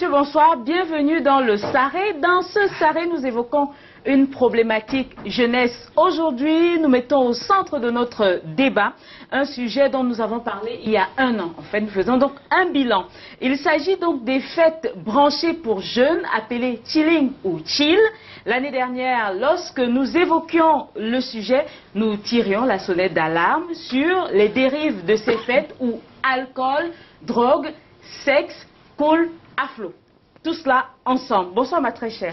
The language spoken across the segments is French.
messieurs, bonsoir. Bienvenue dans le Saré. Dans ce Saré, nous évoquons une problématique jeunesse. Aujourd'hui, nous mettons au centre de notre débat un sujet dont nous avons parlé il y a un an. En fait, nous faisons donc un bilan. Il s'agit donc des fêtes branchées pour jeunes, appelées chilling ou chill. L'année dernière, lorsque nous évoquions le sujet, nous tirions la sonnette d'alarme sur les dérives de ces fêtes où alcool, drogue, sexe coulent à flot. Tout cela ensemble. Bonsoir ma très chère.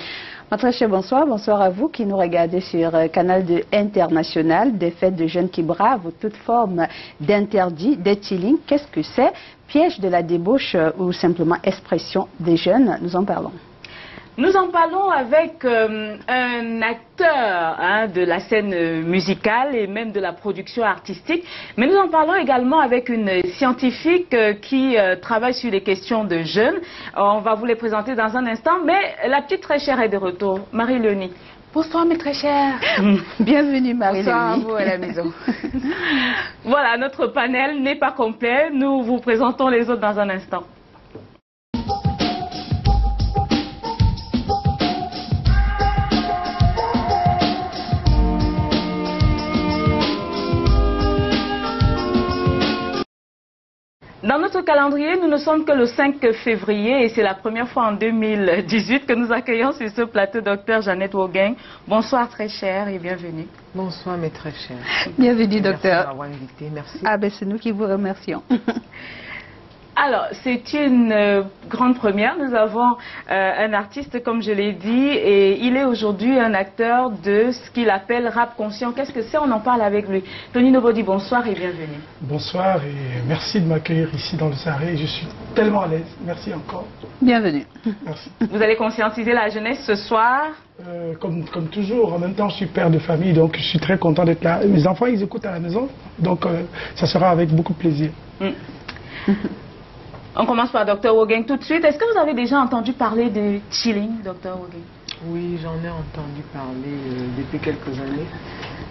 Ma très chère, bonsoir. Bonsoir à vous qui nous regardez sur Canal 2 International. Des fêtes de jeunes qui bravent toute forme d'interdit, de chilling. Qu'est-ce que c'est? Piège de la débauche ou simplement expression des jeunes? Nous en parlons. Nous en parlons avec un acteur de la scène musicale et même de la production artistique. Mais nous en parlons également avec une scientifique qui travaille sur les questions de jeunes. On va vous les présenter dans un instant. Mais la petite très chère est de retour. Marie-Léonie. Bonsoir mes très chères. Bienvenue Marie-Léonie. Bonsoir à vous à la maison. Voilà, notre panel n'est pas complet. Nous vous présentons les autres dans un instant. Dans notre calendrier, nous ne sommes que le 5 février et c'est la première fois en 2018 que nous accueillons sur ce plateau Dr Jeannette Wogang. Bonsoir très chère et bienvenue. Bonsoir mes très chères. Bienvenue docteur. Merci de m'avoir invité, merci. Ah ben c'est nous qui vous remercions. Alors, c'est une grande première. Nous avons un artiste, comme je l'ai dit, et il est aujourd'hui un acteur de ce qu'il appelle rap conscient. Qu'est-ce que c'est? On en parle avec lui. Tony Nobody, bonsoir et bienvenue. Bonsoir et merci de m'accueillir ici dans le Saré. Je suis tellement à l'aise. Merci encore. Bienvenue. Merci. Vous allez conscientiser la jeunesse ce soir? Comme toujours, en même temps, je suis père de famille, donc je suis très content d'être là. Mes enfants, ils écoutent à la maison, donc ça sera avec beaucoup de plaisir. On commence par Dr Wogang tout de suite. Est-ce que vous avez déjà entendu parler de chilling, Dr Wogang? Oui, j'en ai entendu parler depuis quelques années.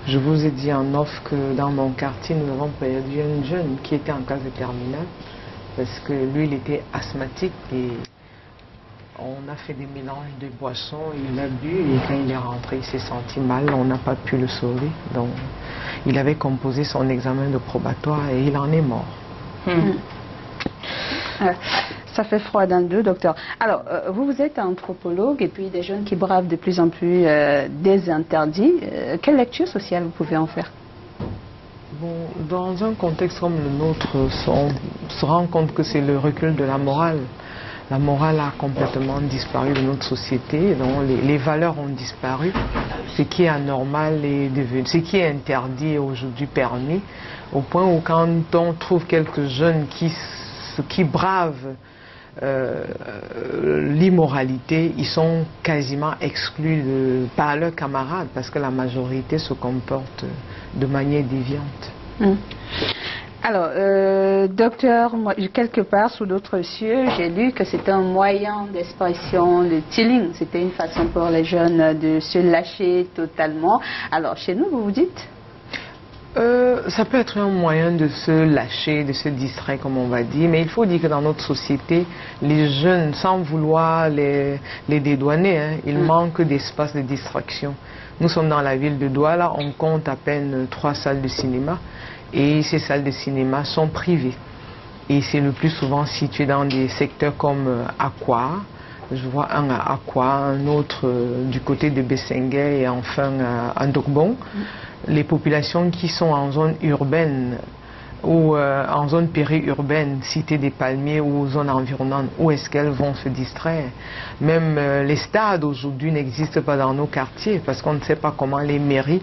Je vous ai dit en off que dans mon quartier, nous avons perdu un jeune qui était en classe de terminale parce que lui, il était asthmatique et on a fait des mélanges de boissons, il a bu et quand il est rentré, il s'est senti mal, on n'a pas pu le sauver. Donc, il avait composé son examen de probatoire et il en est mort. Ça fait froid dans le dos, docteur. Alors, vous êtes anthropologue et puis des jeunes qui bravent de plus en plus des interdits. Quelle lecture sociale vous pouvez en faire? Bon, dans un contexte comme le nôtre, on se rend compte que c'est le recul de la morale. La morale a complètement disparu de notre société, donc les valeurs ont disparu. Ce qui est anormal est devenu, ce qui est interdit est aujourd'hui permis, au point où quand on trouve quelques jeunes qui bravent l'immoralité, ils sont quasiment exclus par leurs camarades parce que la majorité se comporte de manière déviante. Alors, docteur, moi, quelque part sous d'autres cieux, j'ai lu que c'était un moyen d'expression de chilling. C'était une façon pour les jeunes de se lâcher totalement. Alors, chez nous, vous dites? Ça peut être un moyen de se lâcher, de se distraire, comme on va dire, mais il faut dire que dans notre société, les jeunes, sans vouloir les dédouaner, il manque d'espace de distraction. Nous sommes dans la ville de Douala, on compte à peine 3 salles de cinéma, et ces salles de cinéma sont privées. Et c'est le plus souvent situé dans des secteurs comme Aqua. Je vois un à Aqua, un autre du côté de Bessengue et enfin à Ndokbon. Les populations qui sont en zone urbaine ou en zone périurbaine, cité des palmiers ou zone environnante, où est-ce qu'elles vont se distraire? Même les stades aujourd'hui n'existent pas dans nos quartiers parce qu'on ne sait pas comment les mairies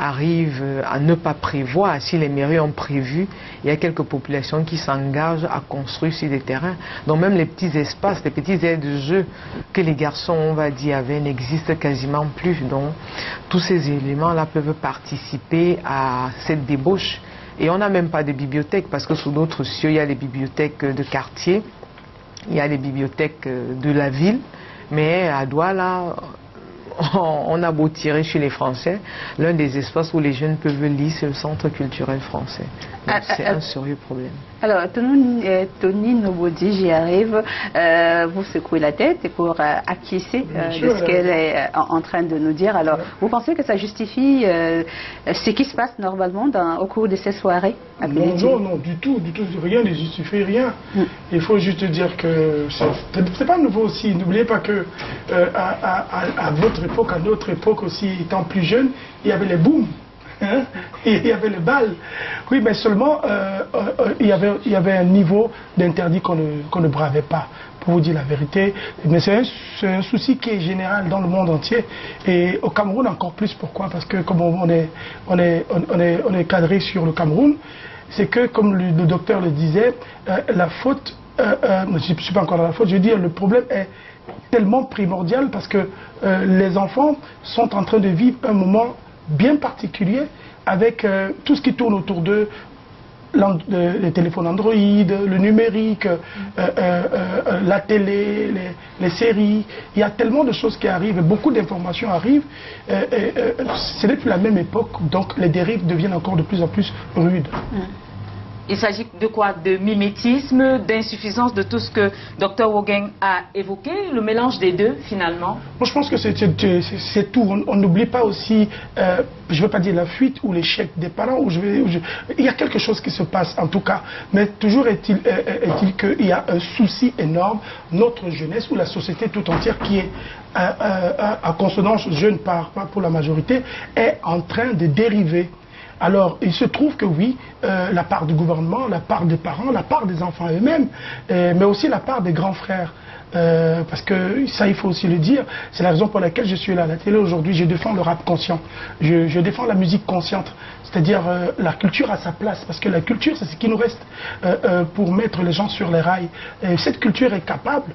arrivent à ne pas prévoir. Si les mairies ont prévu, il y a quelques populations qui s'engagent à construire sur des terrains. Donc même les petits espaces, les petits aires de jeu que les garçons, on va dire, avaient, n'existent quasiment plus. Donc tous ces éléments-là peuvent participer à cette débauche. Et on n'a même pas de bibliothèque parce que sous d'autres cieux, il y a les bibliothèques de quartier, il y a les bibliothèques de la ville, mais à Douala, on a beau tirer chez les Français, l'un des espaces où les jeunes peuvent lire, c'est le centre culturel français. C'est un sérieux problème. Alors, Tony Nobody, j'y arrive. Vous secouez la tête pour acquiescer de ce qu'elle est en train de nous dire. Alors, vous pensez que ça justifie ce qui se passe normalement au cours de ces soirées? Non, du tout. Rien ne justifie rien. Il faut juste dire que c'est pas nouveau aussi. N'oubliez pas que à votre époque, à notre époque aussi, étant plus jeune, il y avait les booms. Hein? Il y avait le bal. Oui, mais seulement il y avait un niveau d'interdit qu'on ne bravait pas, pour vous dire la vérité. Mais c'est un souci qui est général dans le monde entier. Et au Cameroun encore plus. Pourquoi? Parce que comme on est cadré sur le Cameroun, c'est que comme le docteur le disait, la faute, je ne suis pas encore dans la faute, je veux dire, le problème est tellement primordial parce que les enfants sont en train de vivre un moment bien particulier avec tout ce qui tourne autour d'eux, les téléphones Android, le numérique, la télé, les séries. Il y a tellement de choses qui arrivent, beaucoup d'informations arrivent. C'est depuis la même époque, donc les dérives deviennent encore de plus en plus rudes. Il s'agit de quoi? De mimétisme, d'insuffisance de tout ce que Dr Wogeng a évoqué, le mélange des deux finalement? Moi je pense que c'est tout. On n'oublie pas aussi, je ne veux pas dire la fuite ou l'échec des parents. Il y a quelque chose qui se passe en tout cas. Mais toujours est-il qu'il y a un souci énorme, notre jeunesse ou la société tout entière qui est à consonance jeune pour la majorité, est en train de dériver. Alors, il se trouve que oui, la part du gouvernement, la part des parents, la part des enfants eux-mêmes, mais aussi la part des grands frères. Parce que ça, il faut aussi le dire, c'est la raison pour laquelle je suis là à la télé aujourd'hui. Je défends le rap conscient, je défends la musique consciente, c'est-à-dire la culture à sa place, parce que la culture, c'est ce qui nous reste pour mettre les gens sur les rails. Et cette culture est capable,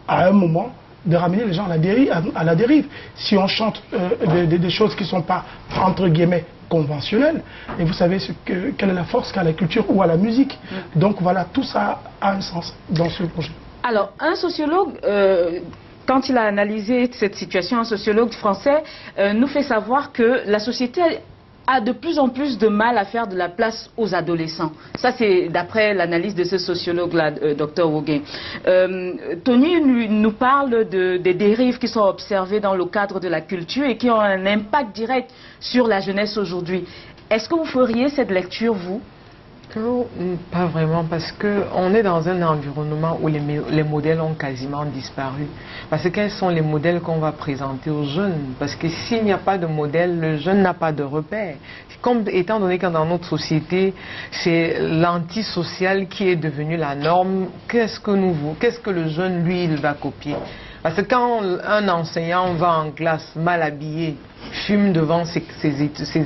à un moment, de ramener les gens à la dérive. Si on chante des choses qui ne sont pas, entre guillemets, conventionnelles, et vous savez quelle est la force qu'a la culture ou à la musique. Donc voilà, tout ça a un sens dans ce projet. Alors, un sociologue, quand il a analysé cette situation, un sociologue français nous fait savoir que la société a de plus en plus de mal à faire de la place aux adolescents. Ça, c'est d'après l'analyse de ce sociologue-là, Dr Wogeng. Tony nous parle des dérives qui sont observées dans le cadre de la culture et qui ont un impact direct sur la jeunesse aujourd'hui. Est-ce que vous feriez cette lecture, vous? Non, pas vraiment, parce qu'on est dans un environnement où les modèles ont quasiment disparu. Parce que quels sont les modèles qu'on va présenter aux jeunes? Parce que s'il n'y a pas de modèle, le jeune n'a pas de repère. Comme étant donné que dans notre société, c'est l'antisocial qui est devenu la norme, qu'est-ce que le jeune, lui, il va copier? Parce que quand un enseignant va en classe mal habillé, fume devant ses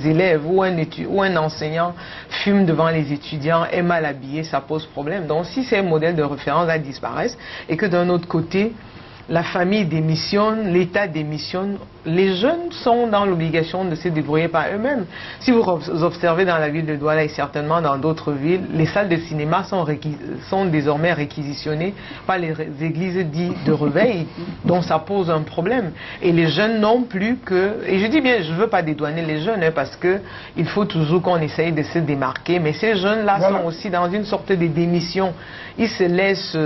élèves, ou un enseignant fume devant les étudiants, est mal habillé, ça pose problème. Donc si ces modèles de référence là disparaissent, et que d'un autre côté, la famille démissionne, l'État démissionne, les jeunes sont dans l'obligation de se débrouiller par eux-mêmes. Si vous observez dans la ville de Douala et certainement dans d'autres villes, les salles de cinéma sont désormais réquisitionnées par les églises dites de réveil, donc ça pose un problème. Et les jeunes non plus que... Et je dis bien, je ne veux pas dédouaner les jeunes, hein, parce qu'il faut toujours qu'on essaye de se démarquer, mais ces jeunes-là sont aussi dans une sorte de démission. Ils se laissent...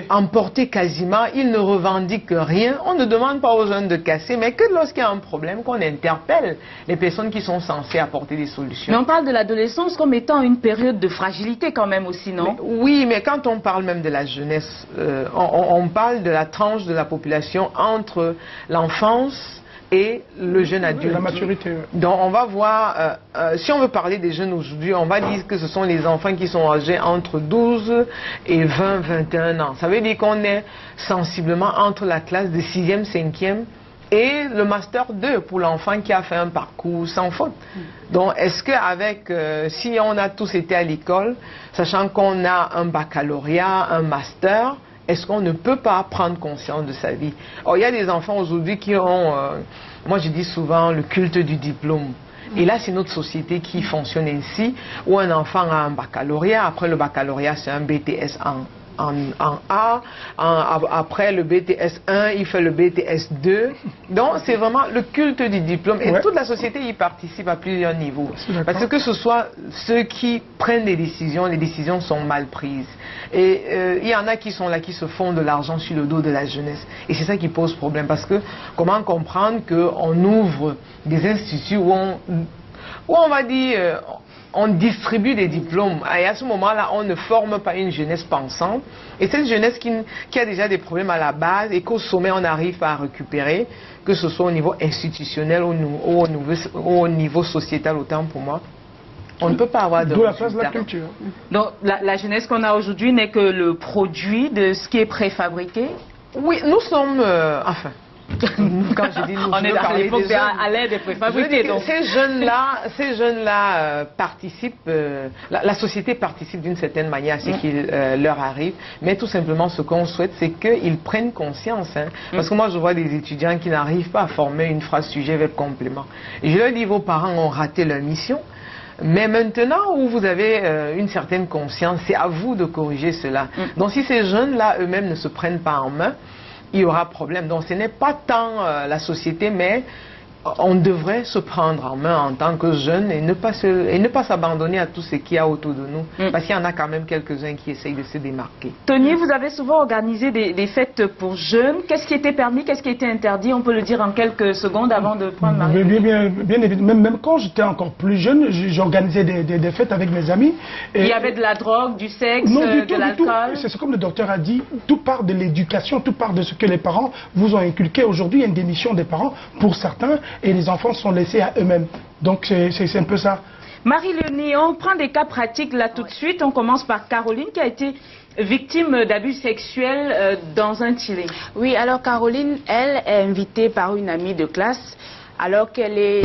emporté quasiment, ils ne revendiquent rien. On ne demande pas aux jeunes de casser, mais que lorsqu'il y a un problème, qu'on interpelle les personnes qui sont censées apporter des solutions. Mais on parle de l'adolescence comme étant une période de fragilité quand même aussi, non? Oui, mais quand on parle même de la jeunesse, on parle de la tranche de la population entre l'enfance et le jeune adulte. La maturité. Donc on va voir, si on veut parler des jeunes aujourd'hui, on va dire que ce sont les enfants qui sont âgés entre 12 et 20, 21 ans. Ça veut dire qu'on est sensiblement entre la classe de 6e, 5e et le Master 2 pour l'enfant qui a fait un parcours sans faute. Donc est-ce qu'avec, si on a tous été à l'école, sachant qu'on a un baccalauréat, un master, est-ce qu'on ne peut pas prendre conscience de sa vie? Or, il y a des enfants aujourd'hui qui ont, moi je dis souvent, le culte du diplôme. Et là, c'est notre société qui fonctionne ainsi, où un enfant a un baccalauréat, après le baccalauréat, c'est un BTS en A, après le BTS 1, il fait le BTS 2. Donc c'est vraiment le culte du diplôme et toute la société y participe à plusieurs niveaux. Parce que ce soit ceux qui prennent les décisions sont mal prises. Et il y en a qui sont là, qui se font de l'argent sur le dos de la jeunesse. Et c'est ça qui pose problème. Parce que comment comprendre qu'on ouvre des instituts où on va dire, on distribue des diplômes. Et à ce moment-là, on ne forme pas une jeunesse pensante. Et cette jeunesse qui a déjà des problèmes à la base et qu'au sommet, on n'arrive pas à récupérer, que ce soit au niveau institutionnel ou au niveau sociétal, autant pour moi. On ne peut pas avoir de D'où la place de la culture. Donc la jeunesse qu'on a aujourd'hui n'est que le produit de ce qui est préfabriqué? Oui, nous sommes... enfin... Quand je dis nous, on est à l'époque à l'aide des préfabriqués. Donc. Ces jeunes-là participent, la société participe d'une certaine manière à ce qui leur arrive, mais tout simplement ce qu'on souhaite, c'est qu'ils prennent conscience. Parce que moi, je vois des étudiants qui n'arrivent pas à former une phrase sujet avec complément. Et je leur dis, vos parents ont raté leur mission. Mais maintenant où vous avez une certaine conscience, c'est à vous de corriger cela. Donc si ces jeunes-là eux-mêmes ne se prennent pas en main, il y aura problème. Donc ce n'est pas tant la société, mais on devrait se prendre en main en tant que jeunes et ne pas s'abandonner à tout ce qu'il y a autour de nous. Parce qu'il y en a quand même quelques-uns qui essayent de se démarquer. Tony, vous avez souvent organisé des fêtes pour jeunes. Qu'est-ce qui était permis, qu'est-ce qui était interdit? On peut le dire en quelques secondes avant de prendre ma réponse. Bien évidemment. Même quand j'étais encore plus jeune, j'organisais des fêtes avec mes amis. Et il y avait de la drogue, du sexe, de l'alcool? C'est comme le docteur a dit, tout part de l'éducation, tout part de ce que les parents vous ont inculqué. Aujourd'hui, il y a une démission des parents pour certains. Et les enfants sont laissés à eux-mêmes. Donc c'est un peu ça. Marie-Léonie, on prend des cas pratiques là tout de suite. On commence par Caroline qui a été victime d'abus sexuels dans un Tilling. Oui, alors Caroline, elle est invitée par une amie de classe alors qu'elle est...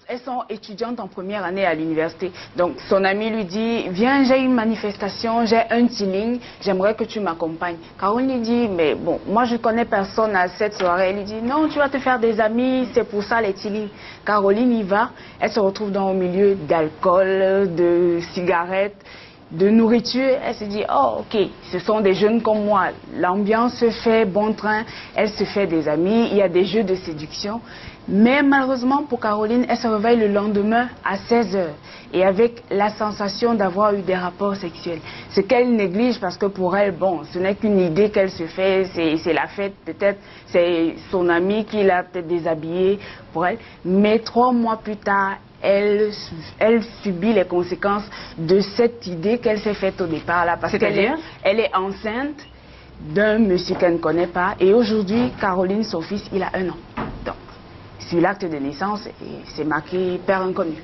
Elles sont étudiantes en première année à l'université. Donc son ami lui dit, viens, j'ai une manifestation, j'ai un Tilling, j'aimerais que tu m'accompagnes. Caroline lui dit, mais bon, moi je connais personne à cette soirée. Elle lui dit, non, tu vas te faire des amis, c'est pour ça les Tilling. Caroline y va, elle se retrouve dans au milieu d'alcool, de cigarettes, de nourriture. Elle se dit, oh ok, ce sont des jeunes comme moi, l'ambiance se fait bon train, elle se fait des amis, il y a des jeux de séduction. Mais malheureusement pour Caroline, elle se réveille le lendemain à 16 h et avec la sensation d'avoir eu des rapports sexuels. Ce qu'elle néglige parce que pour elle, bon, ce n'est qu'une idée qu'elle se fait, c'est la fête, peut-être c'est son ami qui l'a peut-être déshabillée pour elle. Mais 3 mois plus tard, elle subit les conséquences de cette idée qu'elle s'est faite au départ là, parce qu'elle est enceinte d'un monsieur qu'elle ne connaît pas. Et aujourd'hui, Caroline, son fils, il a 1 an. Donc, sur l'acte de naissance, c'est marqué père inconnu.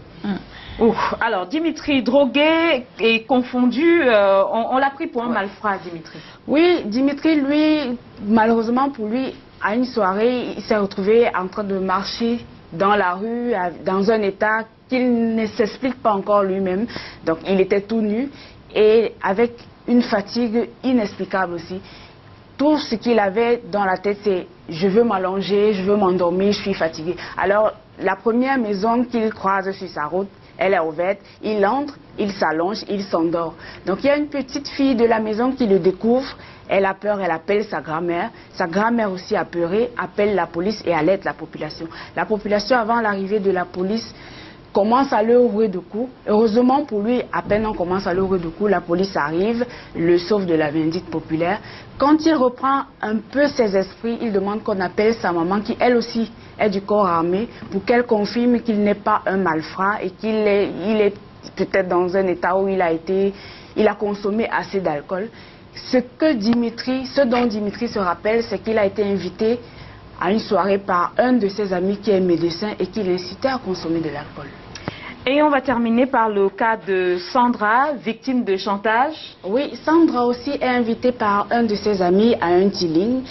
Alors, Dimitri, drogué et confondu, on l'a pris pour un malfrat, Dimitri. Oui, Dimitri, lui, malheureusement pour lui, à une soirée, il s'est retrouvé en train de marcher dans la rue, dans un état qu'il ne s'explique pas encore lui-même. Donc, il était tout nu et avec une fatigue inexplicable aussi. Tout ce qu'il avait dans la tête, c'est « je veux m'allonger, je veux m'endormir, je suis fatigué ». Alors, la première maison qu'il croise sur sa route, elle est ouverte, il entre, il s'allonge, il s'endort. Donc, il y a une petite fille de la maison qui le découvre, elle a peur, elle appelle sa grand-mère. Sa grand-mère aussi apeurée, appelle la police et alerte la population. La population, avant l'arrivée de la police, commence à le ouvrir de coups. Heureusement pour lui, à peine on commence à le ouvrir de coups, la police arrive, le sauve de la vindicte populaire. Quand il reprend un peu ses esprits, il demande qu'on appelle sa maman, qui elle aussi est du corps armé, pour qu'elle confirme qu'il n'est pas un malfrat et qu'il est peut-être dans un état où il a consommé assez d'alcool. Ce dont Dimitri se rappelle, c'est qu'il a été invité à une soirée par un de ses amis qui est médecin et qui l'incitait à consommer de l'alcool. Et on va terminer par le cas de Sandra, victime de chantage. Oui, Sandra aussi est invitée par un de ses amis à un Tilling.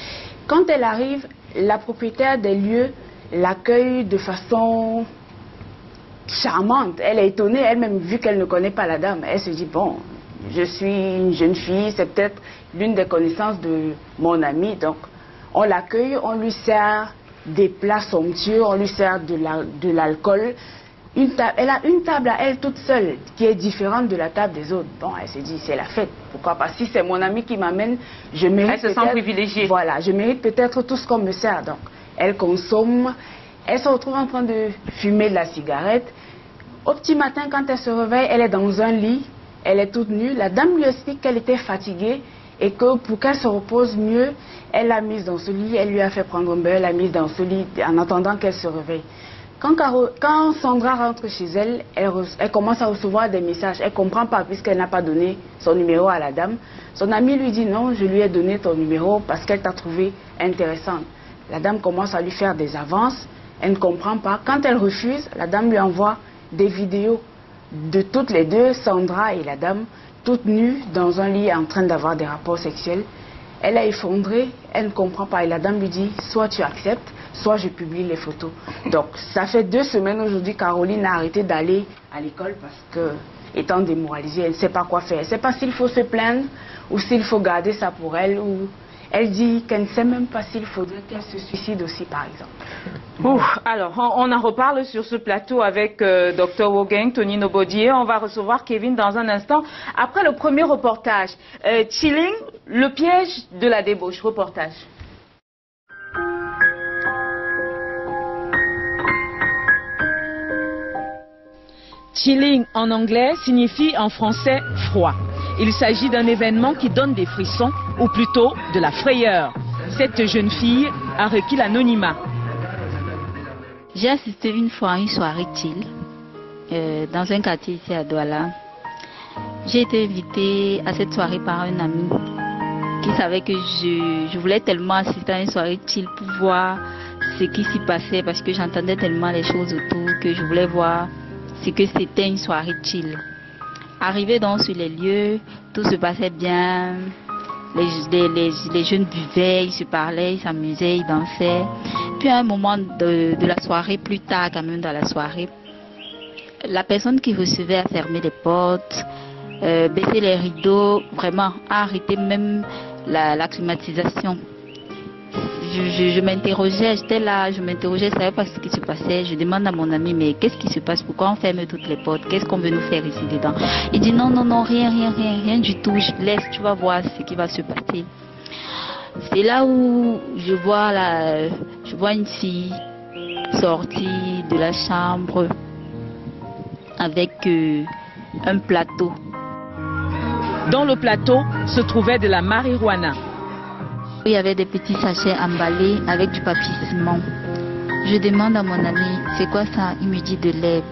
Quand elle arrive, la propriétaire des lieux l'accueille de façon charmante. Elle est étonnée elle-même, vu qu'elle ne connaît pas la dame. Elle se dit, bon, je suis une jeune fille, c'est peut-être l'une des connaissances de mon ami. Donc, on l'accueille, on lui sert des plats somptueux, on lui sert de l'alcool. Elle a une table à elle toute seule qui est différente de la table des autres. Bon, elle se dit, c'est la fête. Pourquoi? Parce que si c'est mon ami qui m'amène, je mérite. Elle se sent privilégiée. Voilà, je mérite peut-être tout ce qu'on me sert. Donc, elle consomme, elle se retrouve en train de fumer de la cigarette. Au petit matin, quand elle se réveille, elle est dans un lit, elle est toute nue. La dame lui explique qu'elle était fatiguée et que pour qu'elle se repose mieux, elle l'a mise dans ce lit, elle lui a fait prendre un bain, elle l'a mise dans ce lit en attendant qu'elle se réveille. Quand Sandra rentre chez elle, elle commence à recevoir des messages. Elle ne comprend pas puisqu'elle n'a pas donné son numéro à la dame. Son ami lui dit non, je lui ai donné ton numéro parce qu'elle t'a trouvé intéressante. La dame commence à lui faire des avances. Elle ne comprend pas. Quand elle refuse, la dame lui envoie des vidéos de toutes les deux, Sandra et la dame, toutes nues dans un lit en train d'avoir des rapports sexuels. Elle a effondré, elle ne comprend pas. Et la dame lui dit, soit tu acceptes, soit je publie les photos. Donc, ça fait 2 semaines aujourd'hui, Caroline a arrêté d'aller à l'école parce que, étant démoralisée, elle ne sait pas quoi faire. Elle ne sait pas s'il faut se plaindre ou s'il faut garder ça pour elle. Ou elle dit qu'elle ne sait même pas s'il faudrait qu'elle se suicide aussi, par exemple. Ouf, alors, on en reparle sur ce plateau avec Dr Wogeng, Tony Nobodier. On va recevoir Kevin dans un instant. Après le premier reportage, Chilling, le piège de la débauche. Reportage. Chilling en anglais signifie en français froid. Il s'agit d'un événement qui donne des frissons, ou plutôt de la frayeur. Cette jeune fille a requis l'anonymat. J'ai assisté une fois à une soirée chill dans un quartier ici à Douala. J'ai été invitée à cette soirée par un ami qui savait que je voulais tellement assister à une soirée chill pour voir ce qui s'y passait parce que j'entendais tellement les choses autour que je voulais voir ce que c'était une soirée chill. Arrivé donc sur les lieux, tout se passait bien. Les jeunes buvaient, ils se parlaient, ils s'amusaient, ils dansaient. Puis à un moment de la soirée, plus tard quand même dans la soirée, la personne qui recevait a fermé les portes, baissé les rideaux, vraiment a arrêté même la climatisation. Je m'interrogeais, j'étais là, je m'interrogeais, je ne savais pas ce qui se passait. Je demande à mon ami, mais qu'est-ce qui se passe? Pourquoi on ferme toutes les portes? Qu'est-ce qu'on veut nous faire ici dedans? Il dit non, non, non, rien du tout. Je laisse, tu vas voir ce qui va se passer. C'est là où je vois une fille sortie de la chambre avec un plateau. Dans le plateau se trouvait de la marijuana. Il y avait des petits sachets emballés avec du papier ciment. Je demande à mon ami, c'est quoi ça? Il me dit de l'herbe.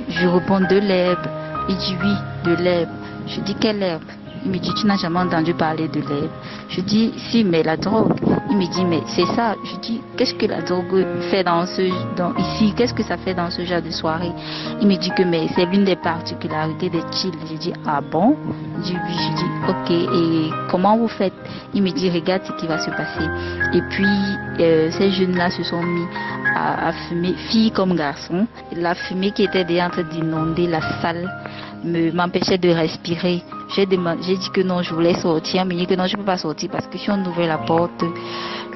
Je réponds de l'herbe. Il dit oui, de l'herbe. Je dis quelle herbe? Il me dit tu n'as jamais entendu parler de l'herbe. Je dis si, mais la drogue. Il me dit mais c'est ça. Je dis qu'est-ce que la drogue fait ici? Qu'est-ce que ça fait dans ce genre de soirée? Il me dit que mais c'est l'une des particularités des chill. Je dis ah bon? Il dit oui. Je dis ok, et comment vous faites? Il me dit regarde ce qui va se passer. Et puis ces jeunes-là se sont mis à fumer, filles comme garçons. La fumée qui était déjà en train d'inonder la salle m'empêchait de respirer. J'ai dit que non, je voulais sortir, mais il dit que non, je ne peux pas sortir parce que si on ouvre la porte,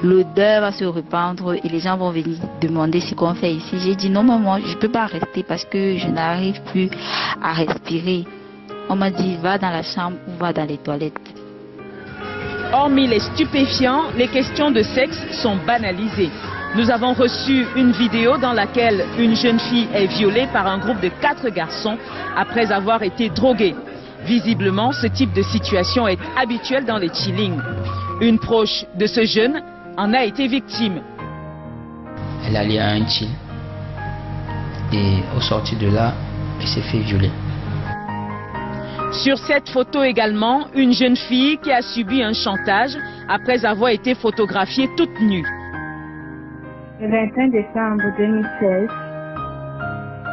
l'odeur va se répandre et les gens vont venir demander ce qu'on fait ici. J'ai dit non, maman, je ne peux pas rester parce que je n'arrive plus à respirer. On m'a dit va dans la chambre ou va dans les toilettes. Hormis les stupéfiants, les questions de sexe sont banalisées. Nous avons reçu une vidéo dans laquelle une jeune fille est violée par un groupe de 4 garçons après avoir été droguée. Visiblement, ce type de situation est habituel dans les chillings. Une proche de ce jeune en a été victime. Elle allait à un chill et au sortir de là, elle s'est fait violer. Sur cette photo également, une jeune fille qui a subi un chantage après avoir été photographiée toute nue. Le 21 décembre 2016,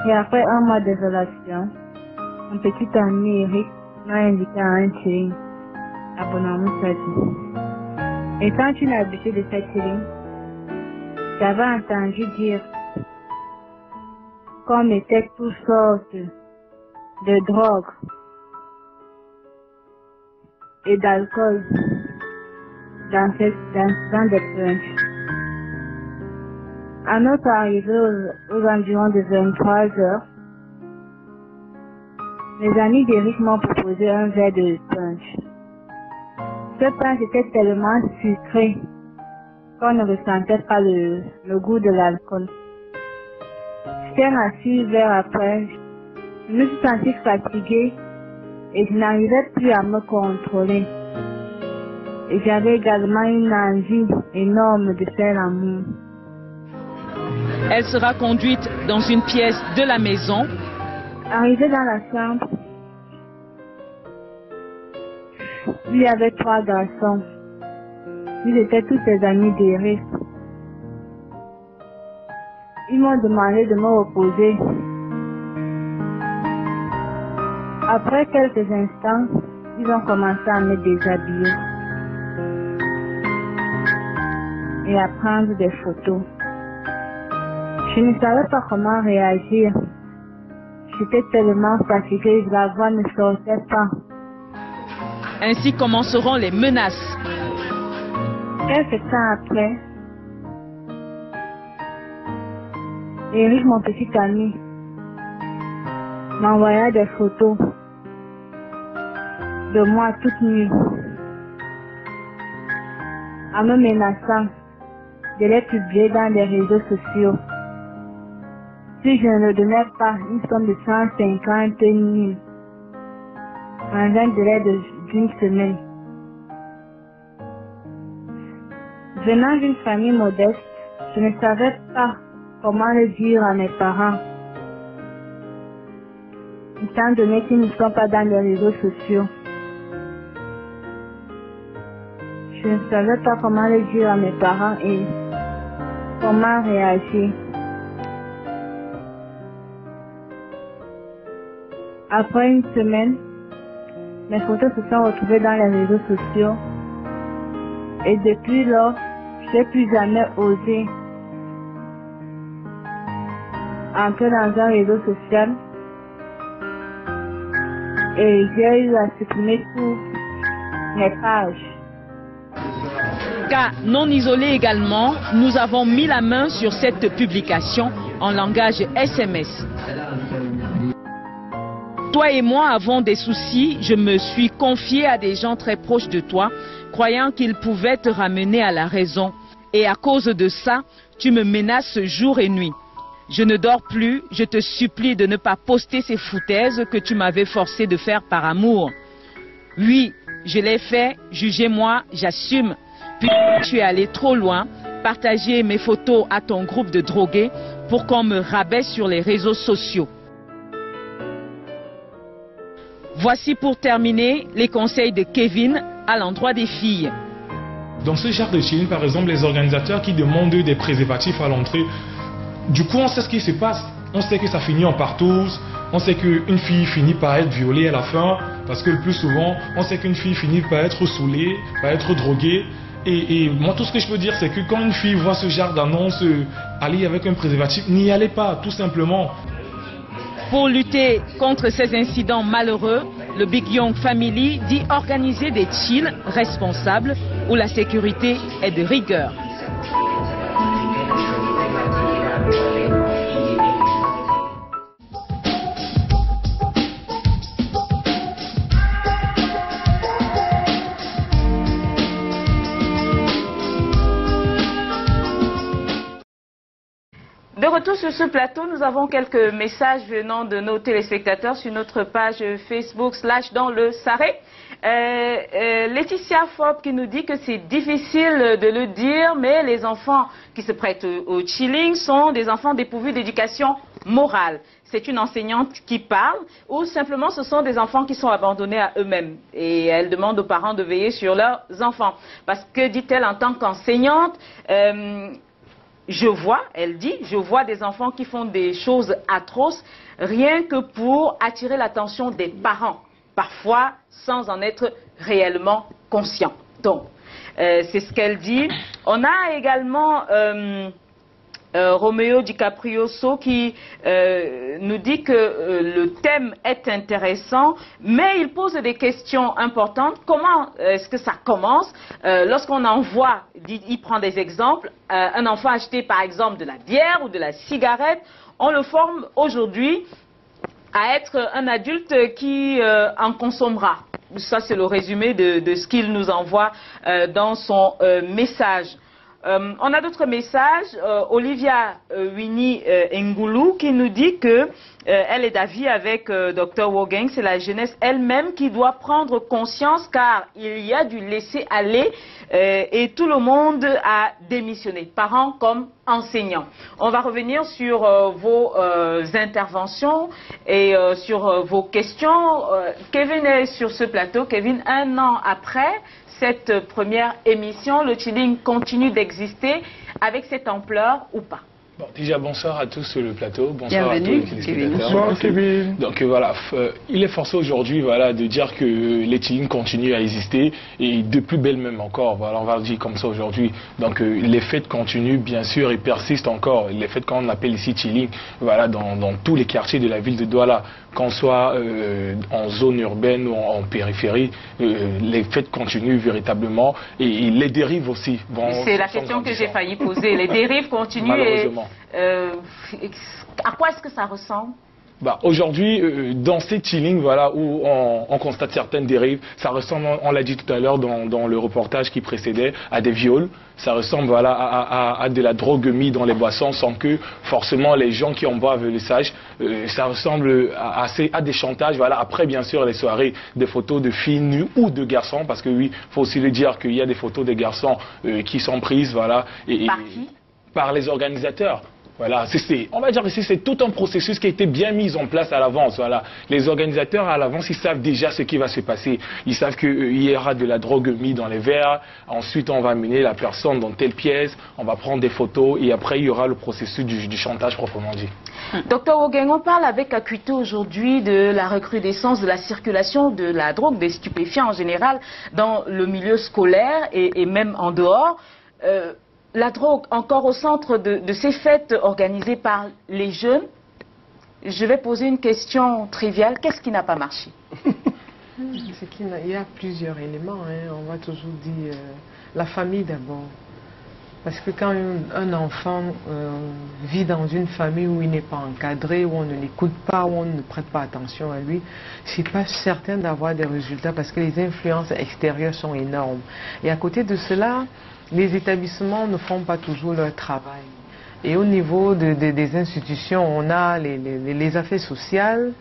et après un mois de relation, mon petit ami Eric m'a invité à un chilling à Bonamou-Sadi. Étant une habituée de cette chilling, j'avais entendu dire qu'on mettait toutes sortes de drogues et d'alcool dans des punchs. À notre arrivée aux environs de 23 heures, mes amis d'Eric m'ont proposé un verre de punch. ce pain était tellement sucré qu'on ne ressentait pas le goût de l'alcool. J'étais assis 1 heure après, je me suis sentie fatiguée et je n'arrivais plus à me contrôler. Et j'avais également une envie énorme de faire l'amour. Elle sera conduite dans une pièce de la maison. Arrivée dans la chambre, il y avait 3 garçons. Ils étaient tous ses amis d'Eric. Ils m'ont demandé de me reposer. Après quelques instants, ils ont commencé à me déshabiller et à prendre des photos. Je ne savais pas comment réagir. J'étais tellement fatiguée, la voix ne sortait pas. Ainsi commenceront les menaces. Quelques temps après, Eric, mon petit ami, m'envoya des photos de moi toute nue, en me menaçant de les publier dans les réseaux sociaux. Si je ne donnais pas une somme de 150 000 en un délai d'une semaine. Venant d'une famille modeste, je ne savais pas comment le dire à mes parents, étant donné qu'ils ne sont pas dans les réseaux sociaux. Je ne savais pas comment le dire à mes parents et comment réagir. Après une semaine, mes photos se sont retrouvées dans les réseaux sociaux et depuis lors, je n'ai plus jamais osé entrer dans un réseau social et j'ai eu à supprimer tous mes pages. Cas non isolé également, nous avons mis la main sur cette publication en langage SMS. Toi et moi avons des soucis, je me suis confiée à des gens très proches de toi, croyant qu'ils pouvaient te ramener à la raison. Et à cause de ça, tu me menaces jour et nuit. Je ne dors plus, je te supplie de ne pas poster ces foutaises que tu m'avais forcé de faire par amour. Oui, je l'ai fait, jugez-moi, j'assume. Puis tu es allé trop loin, partager mes photos à ton groupe de drogués pour qu'on me rabaisse sur les réseaux sociaux. Voici pour terminer les conseils de Kevin à l'endroit des filles. Dans ce genre de chilling, par exemple, les organisateurs qui demandent des préservatifs à l'entrée, du coup, on sait ce qui se passe. On sait que ça finit en partouze, on sait qu'une fille finit par être violée à la fin, parce que le plus souvent, on sait qu'une fille finit par être saoulée, par être droguée. Et moi, tout ce que je peux dire, c'est que quand une fille voit ce genre d'annonce, aller avec un préservatif, n'y allez pas, tout simplement. Pour lutter contre ces incidents malheureux, le Big Young Family dit organiser des chills responsables où la sécurité est de rigueur. De retour sur ce plateau, nous avons quelques messages venant de nos téléspectateurs sur notre page Facebook / dans le Saré. Laetitia Forbes qui nous dit que c'est difficile de le dire, mais les enfants qui se prêtent au chilling sont des enfants dépourvus d'éducation morale. C'est une enseignante qui parle, ou simplement ce sont des enfants qui sont abandonnés à eux-mêmes. Et elle demande aux parents de veiller sur leurs enfants. Parce que, dit-elle, en tant qu'enseignante, elle dit, je vois des enfants qui font des choses atroces rien que pour attirer l'attention des parents, parfois sans en être réellement conscients. Donc, c'est ce qu'elle dit. On a également Roméo DiCaprioso qui nous dit que le thème est intéressant, mais il pose des questions importantes. Comment est-ce que ça commence? Lorsqu'on envoie, il prend des exemples, un enfant acheter par exemple de la bière ou de la cigarette, on le forme aujourd'hui à être un adulte qui en consommera. Ça, c'est le résumé de ce qu'il nous envoie dans son message. On a d'autres messages. Olivia Winnie Ngoulou qui nous dit que elle est d'avis avec Dr Wogeng. C'est la jeunesse elle-même qui doit prendre conscience car il y a du laisser-aller et tout le monde a démissionné, parents comme enseignants. On va revenir sur vos interventions et sur vos questions. Kevin est sur ce plateau. Kevin, un an après cette première émission, le chilling continue d'exister avec cette ampleur ou pas? Bon, déjà, bonsoir à tous sur le plateau. Bonsoir Bienvenue, à tous les téléspectateurs. Bonsoir, Kevin. Donc voilà, il est forcé aujourd'hui voilà, de dire que les chillings continuent à exister et de plus belle même encore. Voilà, on va le dire comme ça aujourd'hui. Donc les fêtes continuent, bien sûr, et persistent encore. Les fêtes qu'on appelle ici chilling, voilà, dans tous les quartiers de la ville de Douala, qu'on soit en zone urbaine ou en périphérie, les fêtes continuent véritablement et les dérives aussi. C'est la question que j'ai failli poser. Les dérives continuent. Malheureusement. À quoi est-ce que ça ressemble? Bah, aujourd'hui, dans ces chillings, voilà, où on constate certaines dérives, ça ressemble, on l'a dit tout à l'heure dans le reportage qui précédait, à des viols. Ça ressemble voilà, à de la drogue mise dans les boissons sans que forcément les gens qui en boivent le sachent. Ça ressemble à des chantages. Voilà. Après, bien sûr, les soirées, des photos de filles nues ou de garçons, parce que oui, il faut aussi le dire qu'il y a des photos des garçons qui sont prises. Voilà, par qui? Par les organisateurs. Voilà, on va dire que c'est tout un processus qui a été bien mis en place à l'avance. Voilà. Les organisateurs à l'avance, ils savent déjà ce qui va se passer. Ils savent qu'il y aura de la drogue mise dans les verres. Ensuite, on va amener la personne dans telle pièce. On va prendre des photos et après, il y aura le processus du chantage proprement dit. Docteur Wogeng, on parle avec acuité aujourd'hui de la recrudescence de la circulation de la drogue, des stupéfiants en général, dans le milieu scolaire et même en dehors. La drogue encore au centre de ces fêtes organisées par les jeunes. Je vais poser une question triviale. Qu'est-ce qui n'a pas marché? Il y a plusieurs éléments. Hein. On va toujours dire la famille d'abord. Parce que quand un enfant vit dans une famille où il n'est pas encadré, où on ne l'écoute pas, où on ne prête pas attention à lui, c'est pas certain d'avoir des résultats parce que les influences extérieures sont énormes. Et à côté de cela, les établissements ne font pas toujours leur travail. Et au niveau des institutions, on a les affaires sociales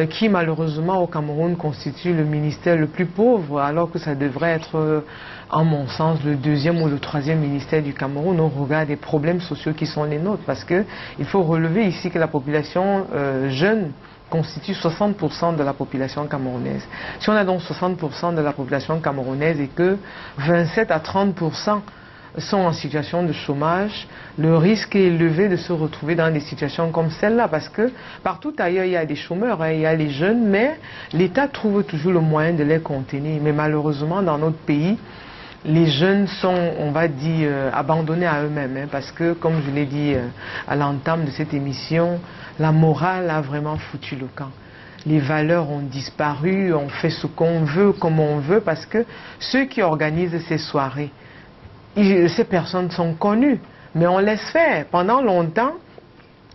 qui malheureusement au Cameroun constituent le ministère le plus pauvre, alors que ça devrait être, en mon sens, le deuxième ou le troisième ministère du Cameroun au regard des problèmes sociaux qui sont les nôtres. Parce qu'il faut relever ici que la population jeune constitue 60% de la population camerounaise. Si on a donc 60% de la population camerounaise et que 27 à 30% sont en situation de chômage, le risque est élevé de se retrouver dans des situations comme celle-là, parce que partout ailleurs il y a des chômeurs, hein, il y a les jeunes, mais l'État trouve toujours le moyen de les contenir. Mais malheureusement, dans notre pays, les jeunes sont, on va dire, abandonnés à eux-mêmes, hein, parce que, comme je l'ai dit à l'entame de cette émission, la morale a vraiment foutu le camp. Les valeurs ont disparu, on fait ce qu'on veut, comme on veut, parce que ceux qui organisent ces soirées, ces personnes sont connues, mais on laisse faire. Pendant longtemps,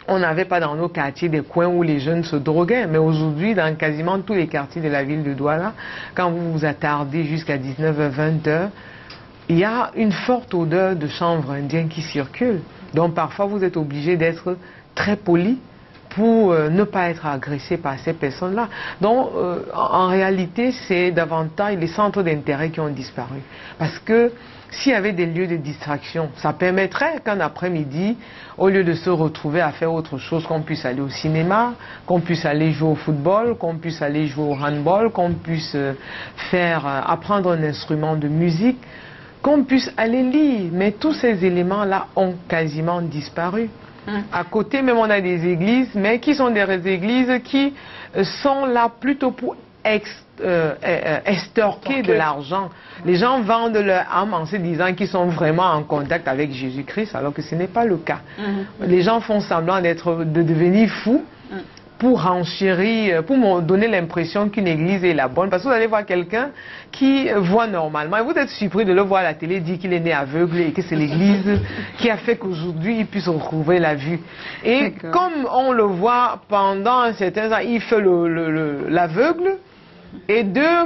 on n'avait pas dans nos quartiers des coins où les jeunes se droguaient, mais aujourd'hui, dans quasiment tous les quartiers de la ville de Douala, quand vous vous attardez jusqu'à 19h, 20h, il y a une forte odeur de chanvre indien qui circule. Donc parfois, vous êtes obligé d'être très poli pour ne pas être agressé par ces personnes-là. Donc, en réalité, c'est davantage les centres d'intérêt qui ont disparu. Parce que s'il y avait des lieux de distraction, ça permettrait qu'un après-midi, au lieu de se retrouver à faire autre chose, qu'on puisse aller au cinéma, qu'on puisse aller jouer au football, qu'on puisse aller jouer au handball, qu'on puisse apprendre un instrument de musique, qu'on puisse aller lire. Mais tous ces éléments-là ont quasiment disparu. À côté, même, on a des églises, mais qui sont des églises qui sont là plutôt pour extorquer de l'argent. Les gens vendent leur âme en se disant qu'ils sont vraiment en contact avec Jésus-Christ, alors que ce n'est pas le cas. Les gens font semblant de devenir fous pour renchérir, pour me donner l'impression qu'une église est la bonne. Parce que vous allez voir quelqu'un qui voit normalement, et vous êtes surpris de le voir à la télé dire qu'il est né aveugle et que c'est l'église qui a fait qu'aujourd'hui il puisse retrouver la vue. Et comme on le voit pendant un certain temps, il fait l'aveugle, et un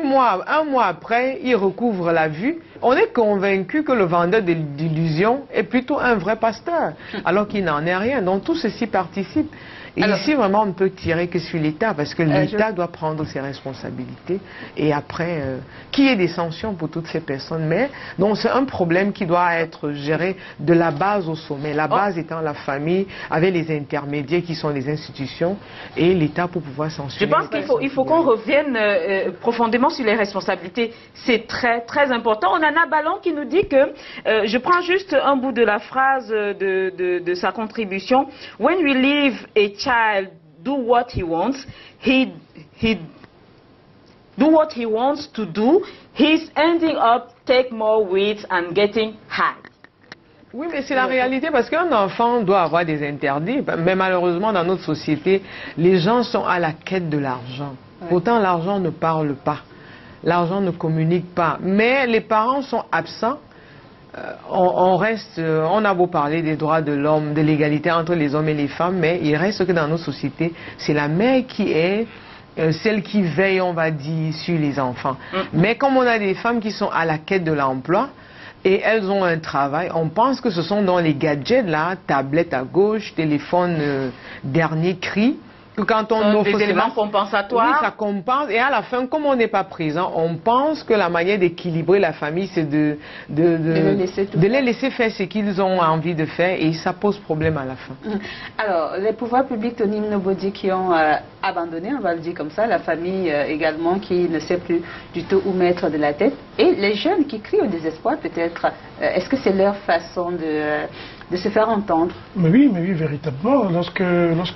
mois après, il recouvre la vue. On est convaincu que le vendeur d'illusions est plutôt un vrai pasteur, alors qu'il n'en est rien. Donc tout ceci participe. Et alors, ici, vraiment, on ne peut tirer que sur l'État, parce que l'État doit prendre ses responsabilités. Et après, qu'il y ait des sanctions pour toutes ces personnes. Mais donc c'est un problème qui doit être géré de la base au sommet. La base étant la famille, avec les intermédiaires qui sont les institutions, et l'État pour pouvoir sanctionner. Je pense qu'il faut qu'on revienne profondément sur les responsabilités. C'est très, très important. On a Ballon qui nous dit que, je prends juste un bout de la phrase de sa contribution. When we leave a child do what he wants, he do what he wants to do, he's ending up take more weight and getting high. Oui, mais c'est la réalité, parce qu'un enfant doit avoir des interdits. Mais malheureusement, dans notre société, les gens sont à la quête de l'argent. Pourtant, l'argent ne parle pas. L'argent ne communique pas. Mais les parents sont absents. On a beau parler des droits de l'homme, de l'égalité entre les hommes et les femmes, mais il reste que dans nos sociétés, c'est la mère qui est celle qui veille, on va dire, sur les enfants. Mais comme on a des femmes qui sont à la quête de l'emploi, et elles ont un travail, on pense que ce sont dans les gadgets, là, tablette à gauche, téléphone dernier cri, que quand on offre des éléments compensatoires. Oui, ça compense. Et à la fin, comme on n'est pas présent, on pense que la manière d'équilibrer la famille, c'est de les laisser faire ce qu'ils ont envie de faire, et ça pose problème à la fin. Alors, les pouvoirs publics, Tony Mnobodi, qui ont abandonné, on va le dire comme ça, la famille également, qui ne sait plus du tout où mettre de la tête, et les jeunes qui crient au désespoir, peut-être, est-ce que c'est leur façon de se faire entendre? Mais oui, véritablement. Lorsque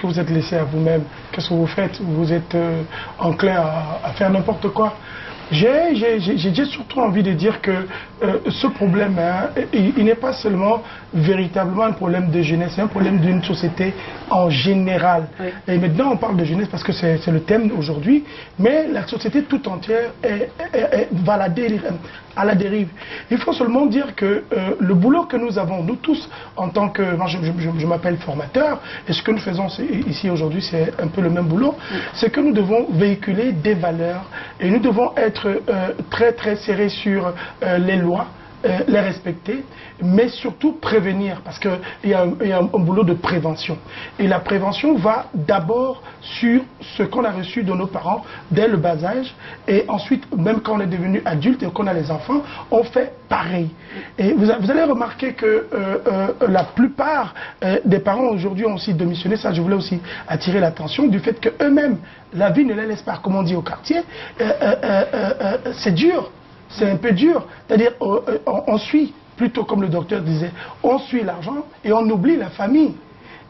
vous êtes laissé à vous-même, qu'est-ce que vous faites? Vous êtes enclin à faire n'importe quoi. J'ai surtout envie de dire que ce problème, il n'est pas seulement véritablement un problème de jeunesse, c'est un problème d'une société en général. Oui. Et maintenant, on parle de jeunesse parce que c'est le thème aujourd'hui, mais la société tout entière va à la dérive. Il faut seulement dire que le boulot que nous avons, nous tous, en tant que... Moi, je m'appelle formateur, et ce que nous faisons ici aujourd'hui, c'est un peu le même boulot, c'est que nous devons véhiculer des valeurs, et nous devons être très très serrés sur les lois, les respecter, mais surtout prévenir, parce qu'il y a un boulot de prévention. Et la prévention va d'abord sur ce qu'on a reçu de nos parents dès le bas âge, et ensuite, même quand on est devenu adulte et qu'on a les enfants, on fait pareil. Et vous allez remarquer que la plupart des parents aujourd'hui ont aussi démissionné. Ça, je voulais aussi attirer l'attention du fait qu'eux-mêmes, la vie ne les laisse pas, comme on dit au quartier, c'est dur. C'est un peu dur, c'est-à-dire on suit, plutôt comme le docteur disait, on suit l'argent et on oublie la famille.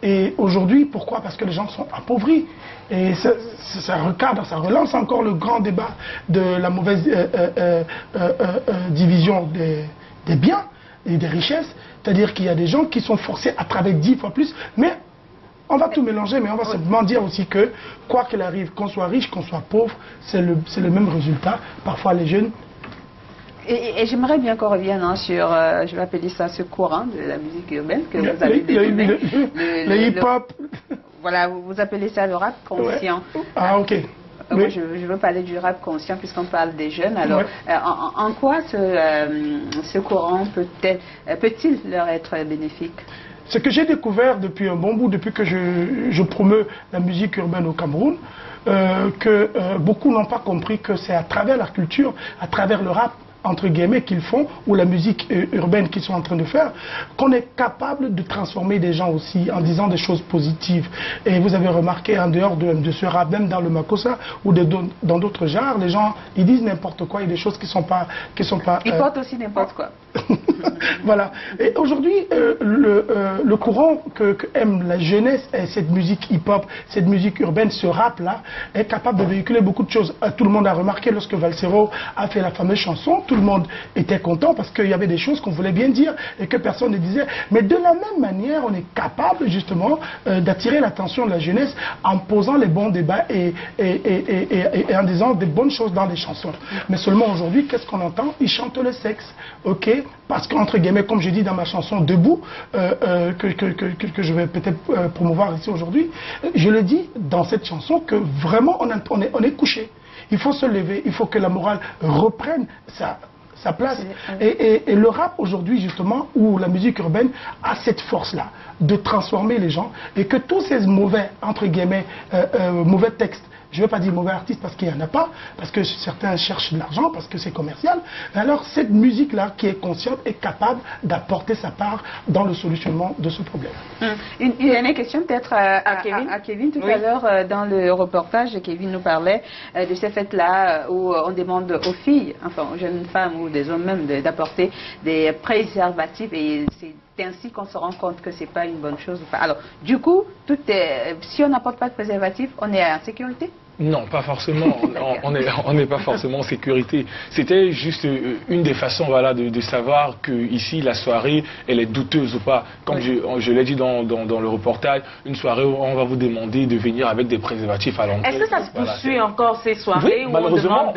Et aujourd'hui, pourquoi? Parce que les gens sont appauvris. Et ça recadre, ça relance encore le grand débat de la mauvaise division des biens et des richesses. C'est-à-dire qu'il y a des gens qui sont forcés à travailler 10 fois plus, mais on va tout mélanger, mais on va simplement dire aussi que, quoi qu'il arrive, qu'on soit riche, qu'on soit pauvre, c'est le même résultat. Parfois, les jeunes... Et j'aimerais bien qu'on revienne sur, je vais appeler ça ce courant de la musique urbaine que vous avez dénommé. Le hip-hop. Voilà, vous appelez ça le rap conscient. Ouais. Ah, ok. Moi, je veux parler du rap conscient puisqu'on parle des jeunes. Alors, en quoi ce courant peut-il leur être bénéfique? Ce que j'ai découvert depuis un bon bout, depuis que je promeus la musique urbaine au Cameroun, que beaucoup n'ont pas compris que c'est à travers la culture, à travers le rap, entre guillemets, qu'ils font, ou la musique urbaine qu'ils sont en train de faire, qu'on est capable de transformer des gens aussi en disant des choses positives. Et vous avez remarqué, en dehors de ce rap, même dans le Makossa ou dans d'autres genres, les gens, ils disent n'importe quoi, il y a des choses qui sont pas... Ils portent aussi n'importe quoi. Voilà. Et aujourd'hui, le courant que aime la jeunesse, et cette musique hip-hop, cette musique urbaine, ce rap-là, est capable de véhiculer beaucoup de choses. Tout le monde a remarqué lorsque Valsero a fait la fameuse chanson, tout le monde était content parce qu'il y avait des choses qu'on voulait bien dire et que personne ne disait. Mais de la même manière, on est capable justement d'attirer l'attention de la jeunesse en posant les bons débats et en disant des bonnes choses dans les chansons. Mais seulement aujourd'hui, qu'est-ce qu'on entend? Ils chantent le sexe, ok? Parce qu'entre guillemets, comme je dis dans ma chanson Debout, que je vais peut-être promouvoir ici aujourd'hui, je le dis dans cette chanson que vraiment on est couché. Il faut se lever, il faut que la morale reprenne sa place. Et le rap aujourd'hui justement, ou la musique urbaine, a cette force-là de transformer les gens et que tous ces mauvais, entre guillemets, mauvais textes, je ne veux pas dire mauvais artiste parce qu'il n'y en a pas, parce que certains cherchent de l'argent, parce que c'est commercial. Alors cette musique-là qui est consciente est capable d'apporter sa part dans le solutionnement de ce problème. Une dernière question peut-être à Kevin. Tout à l'heure dans le reportage, Kevin nous parlait de ces fêtes-là où on demande aux filles, enfin aux jeunes femmes ou des hommes même d'apporter des préservatifs et c'est ainsi qu'on se rend compte que c'est pas une bonne chose. Alors, du coup, si on n'apporte pas de préservatif, on est en sécurité? Non, pas forcément. On n'est pas forcément en sécurité. C'était juste une des façons, voilà, de savoir que ici la soirée, elle est douteuse ou pas. Comme je l'ai dit dans le reportage, une soirée où on va vous demander de venir avec des préservatifs à l'entrée. Est-ce que ça se poursuit encore ces soirées où malheureusement,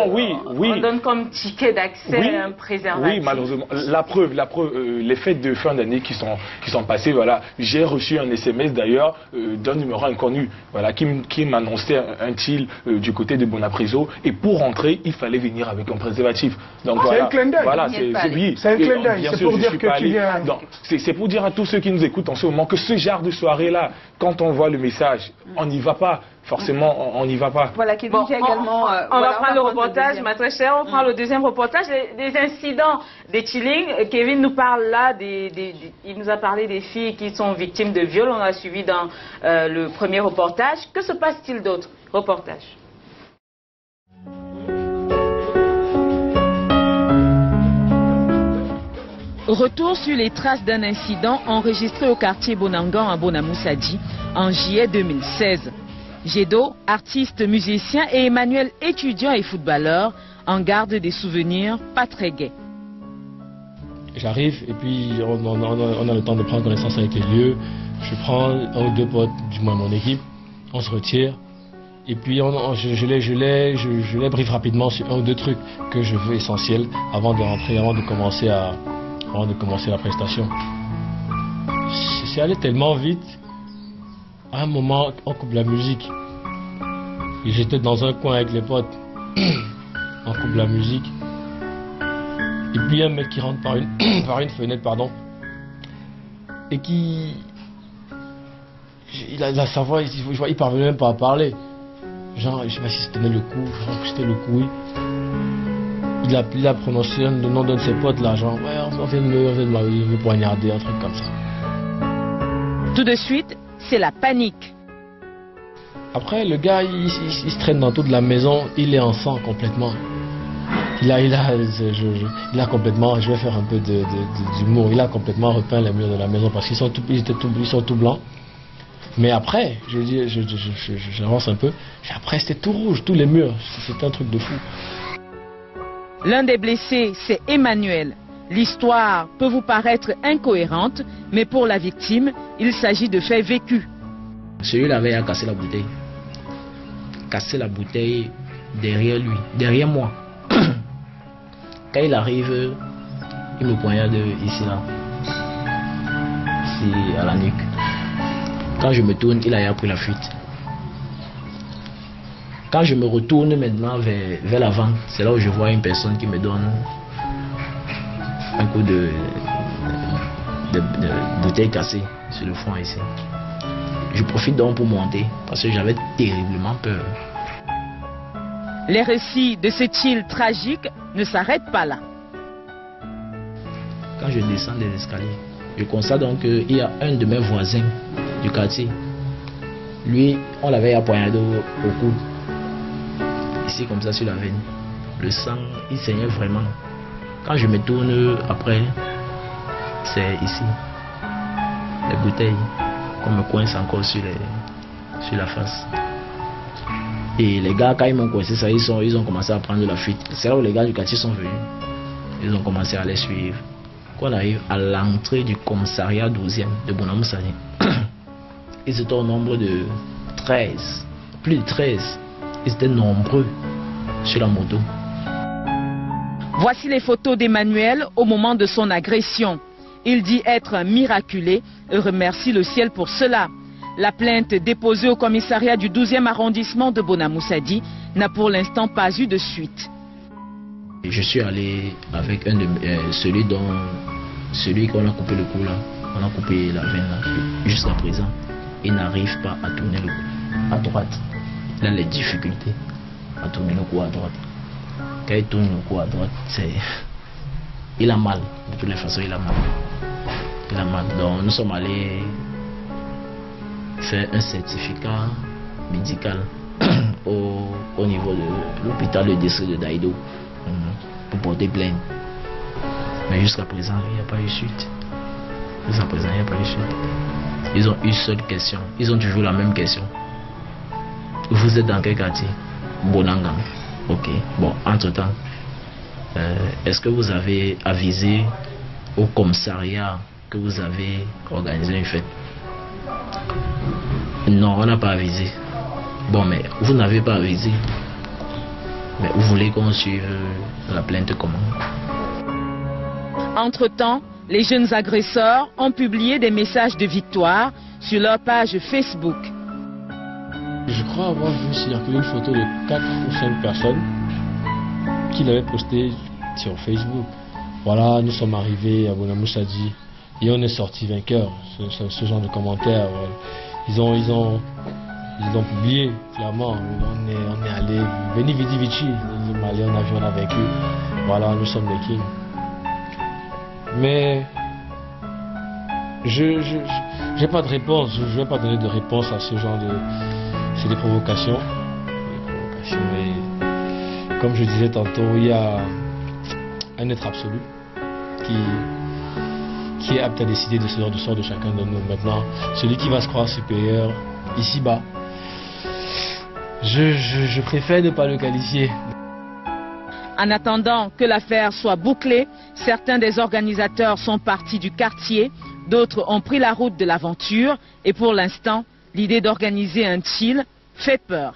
oui. On donne comme ticket d'accès un préservatif? Oui, malheureusement. La preuve, les fêtes de fin d'année qui sont passées, voilà, j'ai reçu un SMS d'ailleurs d'un numéro inconnu, voilà, qui m'annonçait un til du côté de Bonapriso et pour rentrer il fallait venir avec un préservatif. Donc c'est un clin d'œil. Voilà, c'est un clin d'œil. C'est pour dire que tu viens. C'est pour dire à tous ceux qui nous écoutent en ce moment que ce genre de soirée là, quand on voit le message, on n'y va pas. Forcément, on n'y va pas. Voilà, Kevin, également. On va prendre le reportage, ma très chère. On prend le deuxième reportage. Les incidents des chillings. Kevin nous parle là, il nous a parlé des filles qui sont victimes de viol. On a suivi dans le premier reportage. Que se passe-t-il d'autre? Reportage. Retour sur les traces d'un incident enregistré au quartier Bonangan à Bonamoussadi en juillet 2016. Gédo, artiste, musicien, et Emmanuel, étudiant et footballeur, en garde des souvenirs pas très gais. J'arrive et puis on a le temps de prendre connaissance avec les lieux. Je prends un ou deux potes, du moins mon équipe, on se retire. Et puis je les briefe rapidement sur un ou deux trucs que je veux essentiels avant de rentrer, avant de commencer la prestation. C'est allé tellement vite. À un moment, on coupe la musique. Et j'étais dans un coin avec les potes. On coupe la musique. Et puis un mec qui rentre par une fenêtre, pardon. Et qui... Il a sa voix, il parvenait même pas à parler. Genre, je sais pas si c'était le coup, genre c'était le coup, oui. Il a prononcé le nom d'un de ses potes là, genre, ouais, on vient de me poignarder, un truc comme ça. Tout de suite, c'est la panique. Après, le gars, il se traîne dans toute la maison, il est en sang complètement. Il a complètement, je vais faire un peu d'humour, il a complètement repeint les murs de la maison parce qu'ils sont tout blancs. Mais après, je dis, j'avance un peu, après c'était tout rouge, tous les murs, c'était un truc de fou. L'un des blessés, c'est Emmanuel. L'histoire peut vous paraître incohérente, mais pour la victime, il s'agit de faits vécus. Celui-là avait cassé la bouteille. Cassé la bouteille derrière lui, derrière moi. Quand il arrive, il me poignarde ici, là. Ici, à la nuque. Quand je me tourne, il a pris la fuite. Quand je me retourne maintenant vers l'avant, c'est là où je vois une personne qui me donne un coup de bouteille cassée sur le front ici. Je profite donc pour monter parce que j'avais terriblement peur. Les récits de cette île tragique ne s'arrêtent pas là. Quand je descends des escaliers, je constate donc qu'il y a un de mes voisins du quartier. Lui, on l'avait poignardé au cou. Ici comme ça sur la veine. Le sang, il saignait vraiment. Quand je me tourne après, c'est ici. Les bouteilles qu'on me coince encore sur la face. Et les gars, quand ils m'ont coincé ça, ils ont commencé à prendre la fuite. C'est là où les gars du quartier sont venus. Ils ont commencé à les suivre. Quand on arrive à l'entrée du commissariat 12e de Bonamoussadi, ils étaient au nombre de 13, plus de 13. Ils étaient nombreux sur la moto. Voici les photos d'Emmanuel au moment de son agression. Il dit être un miraculé et remercie le ciel pour cela. La plainte déposée au commissariat du 12e arrondissement de Bonamoussadi n'a pour l'instant pas eu de suite. Je suis allé avec celui qu'on a coupé le cou là, on a coupé la veine là, jusqu'à présent. Il n'arrive pas à tourner le cou à droite. Il a les difficultés à tourner le cou à droite. Quand il tourne le cou à droite, il a mal. De toutes les façons, il a mal. Il a mal. Donc nous sommes allés faire un certificat médical au niveau de l'hôpital de district de Daïdo pour porter plainte. Mais jusqu'à présent, il n'y a pas eu suite. Jusqu'à présent, il n'y a pas eu suite. Ils ont une seule question. Ils ont toujours la même question. Vous êtes dans quel quartier? Bonanga. Ok. Bon, entre-temps, est-ce que vous avez avisé au commissariat que vous avez organisé une fête? Non, on n'a pas avisé. Bon, mais vous n'avez pas avisé. Mais vous voulez qu'on suive la plainte comment? Entre-temps, les jeunes agresseurs ont publié des messages de victoire sur leur page Facebook. Je crois avoir vu circuler une photo de 4 ou 5 personnes qui l'avaient postée sur Facebook. Voilà, nous sommes arrivés à Bonamoussadi et on est sorti vainqueur. Ce genre de commentaires. Ils ont publié clairement. On est allé Veni Vidi Vici. On est allé en avion, on a vaincu. Voilà, nous sommes les kings. Mais je n'ai pas de réponse. Je ne vais pas donner de réponse à ce genre de. C'est des provocations. Mais comme je disais tantôt, il y a un être absolu qui est apte à décider de ce genre de sort de chacun de nous. Maintenant, celui qui va se croire supérieur ici-bas, je préfère ne pas le qualifier. En attendant que l'affaire soit bouclée, certains des organisateurs sont partis du quartier, d'autres ont pris la route de l'aventure et pour l'instant, l'idée d'organiser un chill fait peur.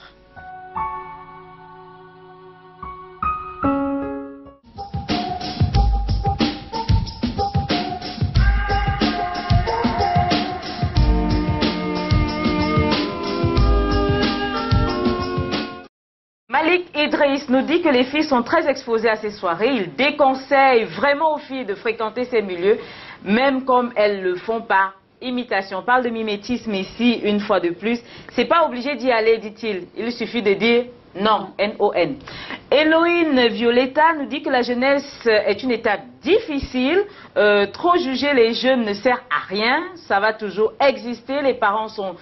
Malik Idriss nous dit que les filles sont très exposées à ces soirées. Il déconseille vraiment aux filles de fréquenter ces milieux, même comme elles le font par imitation. On parle de mimétisme ici, une fois de plus. C'est pas obligé d'y aller, dit-il. Il suffit de dire non, N-O-N. Héloïne Violetta nous dit que la jeunesse est une étape difficile. Trop juger les jeunes ne sert à rien. Ça va toujours exister. Les parents sont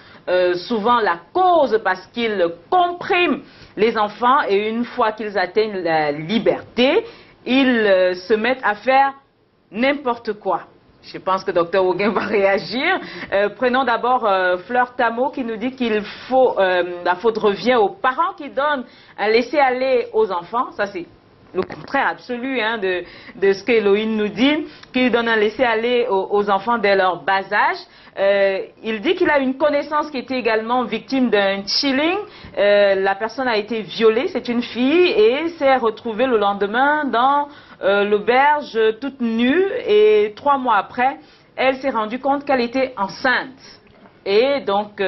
souvent la cause parce qu'ils compriment les enfants et une fois qu'ils atteignent la liberté, ils se mettent à faire n'importe quoi. Je pense que Dr Woguin va réagir. Prenons d'abord Fleur Tamo qui nous dit qu'il faut, la faute revient aux parents qui donnent un laisser-aller aux enfants. Ça c'est le contraire absolu hein, de ce qu'Héloïne nous dit, qu'il donne un laisser-aller aux enfants dès leur bas âge. Il dit qu'il a une connaissance qui était également victime d'un chilling. La personne a été violée, c'est une fille, et s'est retrouvée le lendemain dans l'auberge toute nue. Et 3 mois après, elle s'est rendue compte qu'elle était enceinte. Et donc,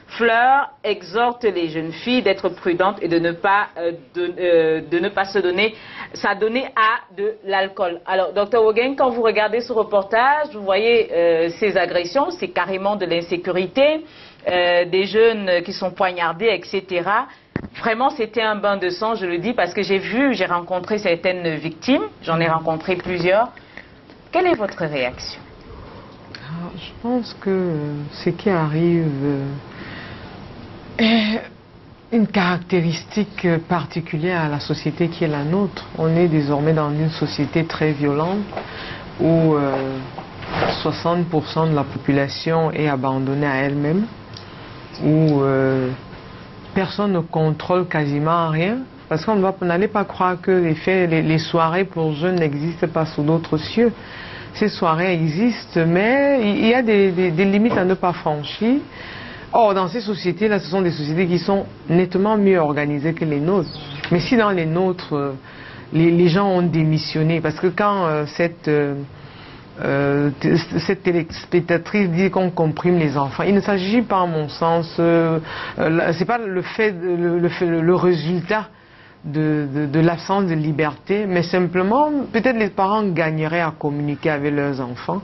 Fleur exhorte les jeunes filles d'être prudentes et de ne pas s'adonner à de l'alcool. Alors, Dr Woguin, quand vous regardez ce reportage, vous voyez ces agressions, c'est carrément de l'insécurité, des jeunes qui sont poignardés, etc. Vraiment, c'était un bain de sang, je le dis, parce que j'ai rencontré certaines victimes, j'en ai rencontré plusieurs. Quelle est votre réaction? Je pense que ce qui arrive est une caractéristique particulière à la société qui est la nôtre. On est désormais dans une société très violente où 60% de la population est abandonnée à elle-même, où personne ne contrôle quasiment rien. Parce qu'on n'allait pas croire que les soirées pour jeunes n'existent pas sous d'autres cieux. Ces soirées existent, mais il y a des limites à ne pas franchir. Or, dans ces sociétés-là, ce sont des sociétés qui sont nettement mieux organisées que les nôtres. Mais si dans les nôtres, les gens ont démissionné, parce que quand cette téléspectatrice dit qu'on comprime les enfants, il ne s'agit pas, à mon sens, c'est pas le résultat de l'absence de liberté, mais simplement, peut-être les parents gagneraient à communiquer avec leurs enfants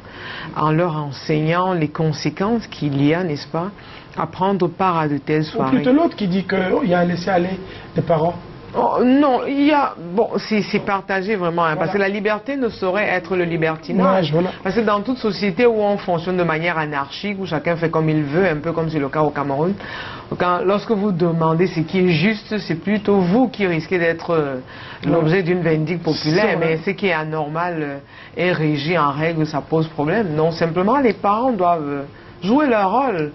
en leur enseignant les conséquences qu'il y a, n'est-ce pas, à prendre part à de telles soirées. Ou plutôt l'autre qui dit qu'il y a un laisser-aller des parents. Oh, non, il y a... Bon, c'est partagé vraiment, hein, parce que la liberté ne saurait être le libertinage. Voilà. Parce que dans toute société où on fonctionne de manière anarchique, où chacun fait comme il veut, un peu comme c'est le cas au Cameroun, lorsque vous demandez ce qui est juste, c'est plutôt vous qui risquez d'être l'objet d'une vindicte populaire, mais ce qui est anormal est régi en règle, ça pose problème. Non, simplement les parents doivent jouer leur rôle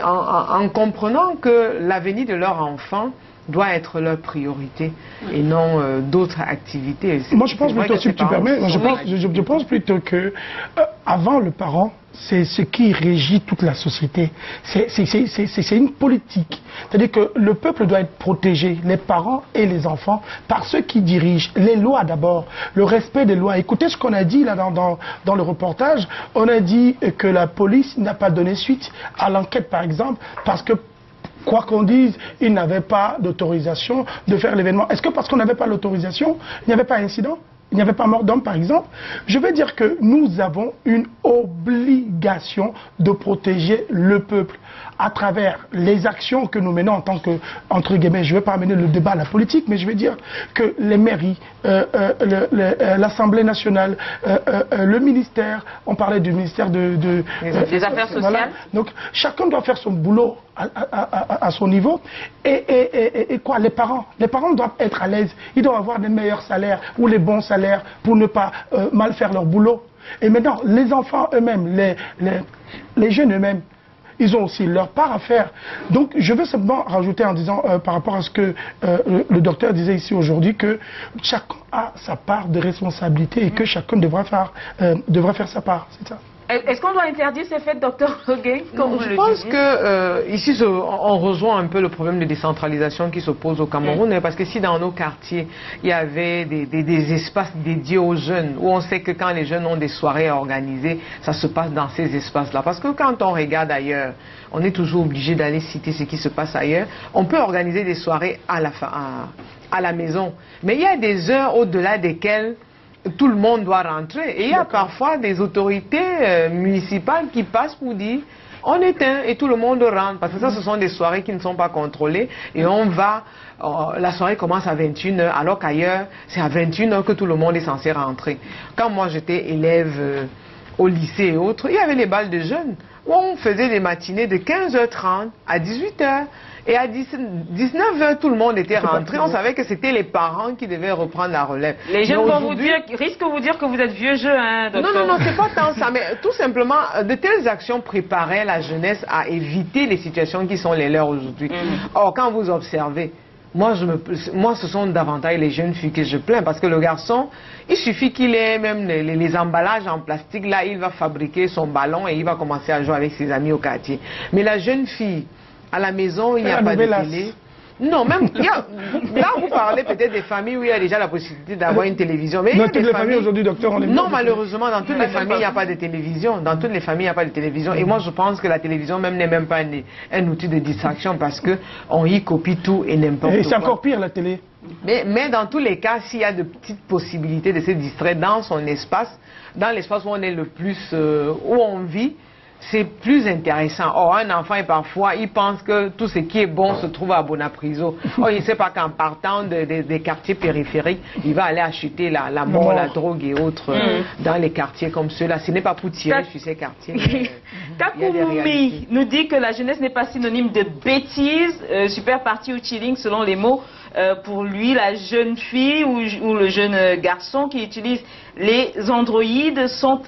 en comprenant que l'avenir de leur enfant doit être leur priorité et non d'autres activités. Moi je pense plutôt, si tu permets, je pense plutôt que avant le parent, c'est ce qui régit toute la société. C'est une politique. C'est-à-dire que le peuple doit être protégé, les parents et les enfants, par ceux qui dirigent. Les lois d'abord, le respect des lois. Écoutez ce qu'on a dit là dans le reportage. On a dit que la police n'a pas donné suite à l'enquête, par exemple, parce que quoi qu'on dise, il n'avait pas d'autorisation de faire l'événement. Est-ce que parce qu'on n'avait pas l'autorisation, il n'y avait pas incident? Il n'y avait pas mort d'homme, par exemple? Je veux dire que nous avons une obligation de protéger le peuple à travers les actions que nous menons en tant que, entre guillemets, je ne vais pas amener le débat à la politique, mais je vais dire que les mairies, l'Assemblée nationale, le ministère, on parlait du ministère des Affaires sociales. Voilà. Donc chacun doit faire son boulot à son niveau. Et quoi, les parents doivent être à l'aise. Ils doivent avoir des meilleurs salaires ou les bons salaires pour ne pas mal faire leur boulot. Et maintenant, les enfants eux-mêmes, les jeunes eux-mêmes, ils ont aussi leur part à faire. Donc, je veux simplement rajouter en disant, par rapport à ce que le docteur disait ici aujourd'hui, que chacun a sa part de responsabilité et que chacun devrait faire sa part. C'est ça. Est-ce qu'on doit interdire ces fêtes, docteur Hoguin? Je pense que ici, on rejoint un peu le problème de décentralisation qui se pose au Cameroun, parce que si dans nos quartiers, il y avait des espaces dédiés aux jeunes, où on sait que quand les jeunes ont des soirées organisées, ça se passe dans ces espaces-là. Parce que quand on regarde ailleurs, on est toujours obligé d'aller citer ce qui se passe ailleurs. On peut organiser des soirées à la maison, mais il y a des heures au-delà desquelles tout le monde doit rentrer. Et il y a parfois des autorités municipales qui passent pour dire on éteint et tout le monde rentre. Parce que ça, ce sont des soirées qui ne sont pas contrôlées. Et on va, la soirée commence à 21h, alors qu'ailleurs, c'est à 21h que tout le monde est censé rentrer. Quand moi, j'étais élève au lycée et autres, il y avait les balles de jeunes où on faisait des matinées de 15h30 à 18h. Et à 19h, tout le monde était rentré. On savait que c'était les parents qui devaient reprendre la relève. Les jeunes risquent de vous dire que vous êtes vieux jeu, hein, docteur. Non, c'est pas tant ça. Mais tout simplement, de telles actions préparaient la jeunesse à éviter les situations qui sont les leurs aujourd'hui. Or, quand vous observez, moi, ce sont davantage les jeunes filles que je plains. Parce que le garçon, il suffit qu'il ait même les emballages en plastique. Là, il va fabriquer son ballon et il va commencer à jouer avec ses amis au quartier. Mais la jeune fille, à la maison, il n'y a pas de télé. Non, même, là, vous parlez peut-être des familles où il y a déjà la possibilité d'avoir une télévision. Mais dans toutes les familles aujourd'hui, docteur, on est... Non, malheureusement, dans toutes les familles, il n'y a pas de télévision. Dans toutes les familles, il n'y a pas de télévision. Et moi, je pense que la télévision même n'est même pas un outil de distraction parce qu'on y copie tout et n'importe quoi. Et c'est encore pire, la télé. Mais dans tous les cas, s'il y a de petites possibilités de se distraire dans son espace, dans l'espace où on est le plus, où on vit, c'est plus intéressant. Or, un enfant, parfois, il pense que tout ce qui est bon se trouve à Bonapriso. Or, il ne sait pas qu'en partant des quartiers périphériques, il va aller acheter la mort, la drogue et autres dans les quartiers comme ceux-là. Ce n'est pas pour tirer sur ces quartiers. Kakoumoumi nous dit que la jeunesse n'est pas synonyme de bêtise. Super parti ou chilling, selon les mots. Pour lui, la jeune fille ou le jeune garçon qui utilise les androïdes sont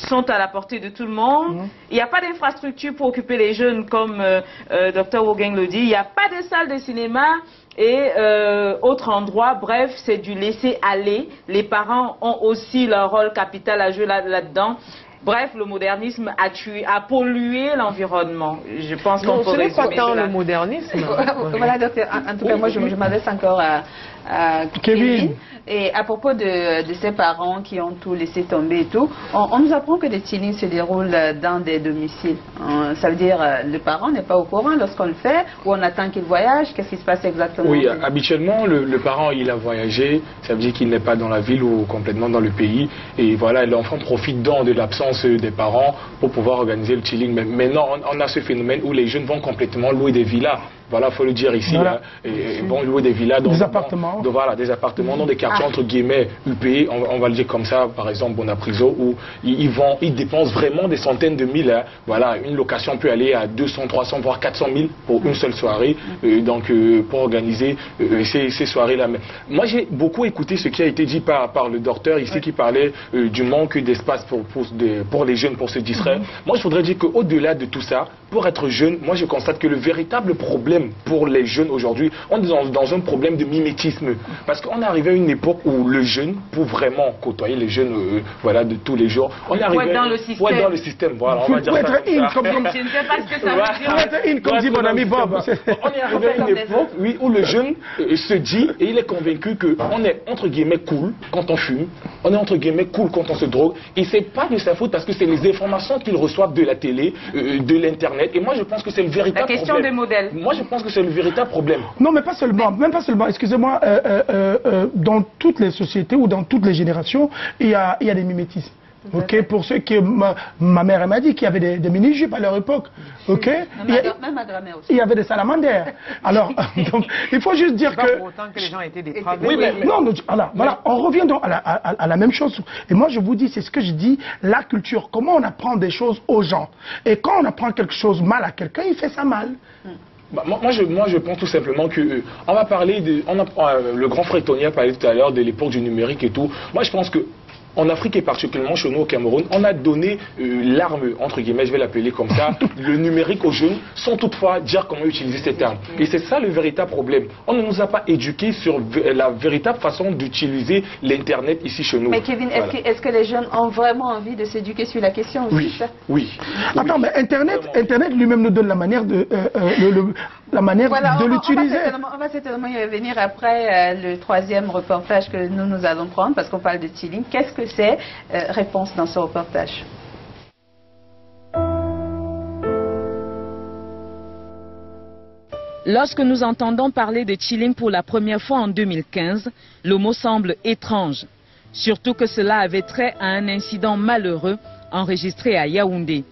sont à la portée de tout le monde. Il n'y a pas d'infrastructure pour occuper les jeunes, comme Dr Wogeng le dit. Il n'y a pas de salle de cinéma et autre endroit. Bref, c'est du laisser aller. Les parents ont aussi leur rôle capital à jouer là-dedans. Bref, le modernisme a pollué l'environnement. Je pense qu'on peut résumer. Ce n'est pas tant le modernisme. Voilà, docteur. En tout cas, moi, je m'adresse encore à Kevin. Et à propos de ces parents qui ont tout laissé tomber et tout, on nous apprend que des chillings se déroulent dans des domiciles. Ça veut dire le parent n'est pas au courant lorsqu'on le fait, ou on attend qu'il voyage. Qu'est-ce qui se passe exactement? Oui, habituellement, le parent, il a voyagé. Ça veut dire qu'il n'est pas dans la ville ou complètement dans le pays. Et voilà, l'enfant profite de l'absence des parents pour pouvoir organiser le chilling. Mais maintenant, on a ce phénomène où les jeunes vont complètement louer des villas. Voilà, il faut le dire ici. Voilà. Hein, et vont louer des villas. Des appartements. Voilà, des appartements dans des quartiers entre guillemets UP, on va le dire comme ça, par exemple Bonapriso, où ils dépensent vraiment des centaines de mille. Hein. Voilà, une location peut aller à 200, 300, voire 400 000 pour une seule soirée. Donc, pour organiser ces soirées-là. Moi, j'ai beaucoup écouté ce qui a été dit par le docteur ici qui parlait du manque d'espace pour les jeunes pour se distraire. Moi, je voudrais dire qu'au-delà de tout ça, pour être jeune, moi, je constate que le véritable problème pour les jeunes aujourd'hui, on est dans un problème de mimétisme. Parce qu'on est arrivé à une époque où le jeune, pour vraiment côtoyer les jeunes voilà, de tous les jours, on est arrivé dans le système. Dans le système, voilà, on va dire ça comme ça. Je ne sais pas ce que ça veut dire. Pour être in, comme dit mon ami Bob. On est arrivé à une époque où le jeune se dit, et il est convaincu qu'on est entre guillemets cool quand on fume, on est entre guillemets cool quand on se drogue, et c'est pas de sa faute parce que c'est les informations qu'ils reçoivent de la télé, de l'internet, et moi je pense que c'est le véritable problème. La question des modèles. Moi je pense que c'est le véritable problème. Non, mais pas seulement, même pas seulement. Excusez-moi, dans toutes les sociétés ou dans toutes les générations, il y a des mimétismes. Ok, pour ceux qui, ma mère m'a dit qu'il y avait des mini-jupes à leur époque. Ok, même ma grand-mère aussi. Il y avait des salamandères. Alors, donc, il faut juste dire que. Pour autant que les gens étaient des travailleurs. Oui, mais non, voilà, on revient donc à la même chose. Et moi, je vous dis, c'est ce que je dis, la culture. Comment on apprend des choses aux gens. Et quand on apprend quelque chose mal à quelqu'un, il fait ça mal. Bah, moi, je pense tout simplement que on va parler de, le grand frère Tony a parlé tout à l'heure de l'époque du numérique et tout. Moi, je pense que en Afrique et particulièrement chez nous au Cameroun, on a donné l'arme, entre guillemets, je vais l'appeler comme ça, le numérique aux jeunes, sans toutefois dire comment utiliser cette arme. Et c'est ça le véritable problème. On ne nous a pas éduqués sur la véritable façon d'utiliser l'Internet ici chez nous. Mais Kevin, voilà. Est-ce que les jeunes ont vraiment envie de s'éduquer sur la question aussi? Oui, ça oui. Attends, mais Internet lui-même nous donne la manière de l'utiliser. On va certainement y revenir après le troisième reportage que nous allons prendre, parce qu'on parle de chilling. Qu'est-ce que c'est? Réponse dans ce reportage. Lorsque nous entendons parler de chilling pour la première fois en 2015, le mot semble étrange. Surtout que cela avait trait à un incident malheureux enregistré à Yaoundé.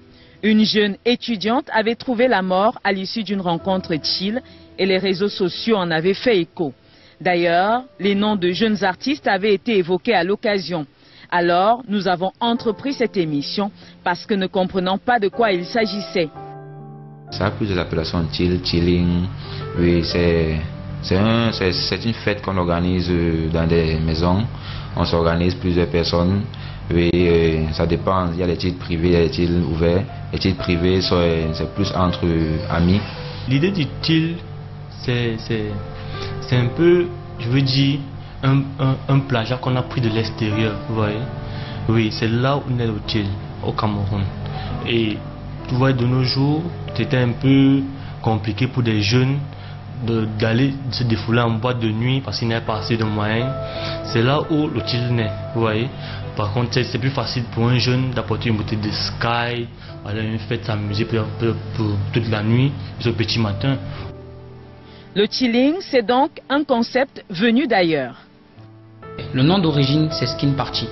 Une jeune étudiante avait trouvé la mort à l'issue d'une rencontre chill et les réseaux sociaux en avaient fait écho. D'ailleurs, les noms de jeunes artistes avaient été évoqués à l'occasion. Alors, nous avons entrepris cette émission parce que ne comprenant pas de quoi il s'agissait. Ça a plusieurs appellations, chilling. Oui, c'est une fête qu'on organise dans des maisons. On s'organise plusieurs personnes. Oui, ça dépend. Il y a les titres privés, il y a les titres ouverts. Les titres privés, c'est plus entre amis. L'idée du chill, c'est un peu, je veux dire, un plagiat qu'on a pris de l'extérieur, vous voyez. Oui, c'est là où on est au chill, au Cameroun. Et tu vois, de nos jours, c'était un peu compliqué pour des jeunes d'aller se défouler en boîte de nuit parce qu'il n'y a pas assez de moyens. C'est là où le chill naît, vous voyez. Par contre, c'est plus facile pour un jeune d'apporter une bouteille de Sky, aller une fête, s'amuser pour toute la nuit, jusqu'au petit matin. Le chilling, c'est donc un concept venu d'ailleurs. Le nom d'origine, c'est Skin Party.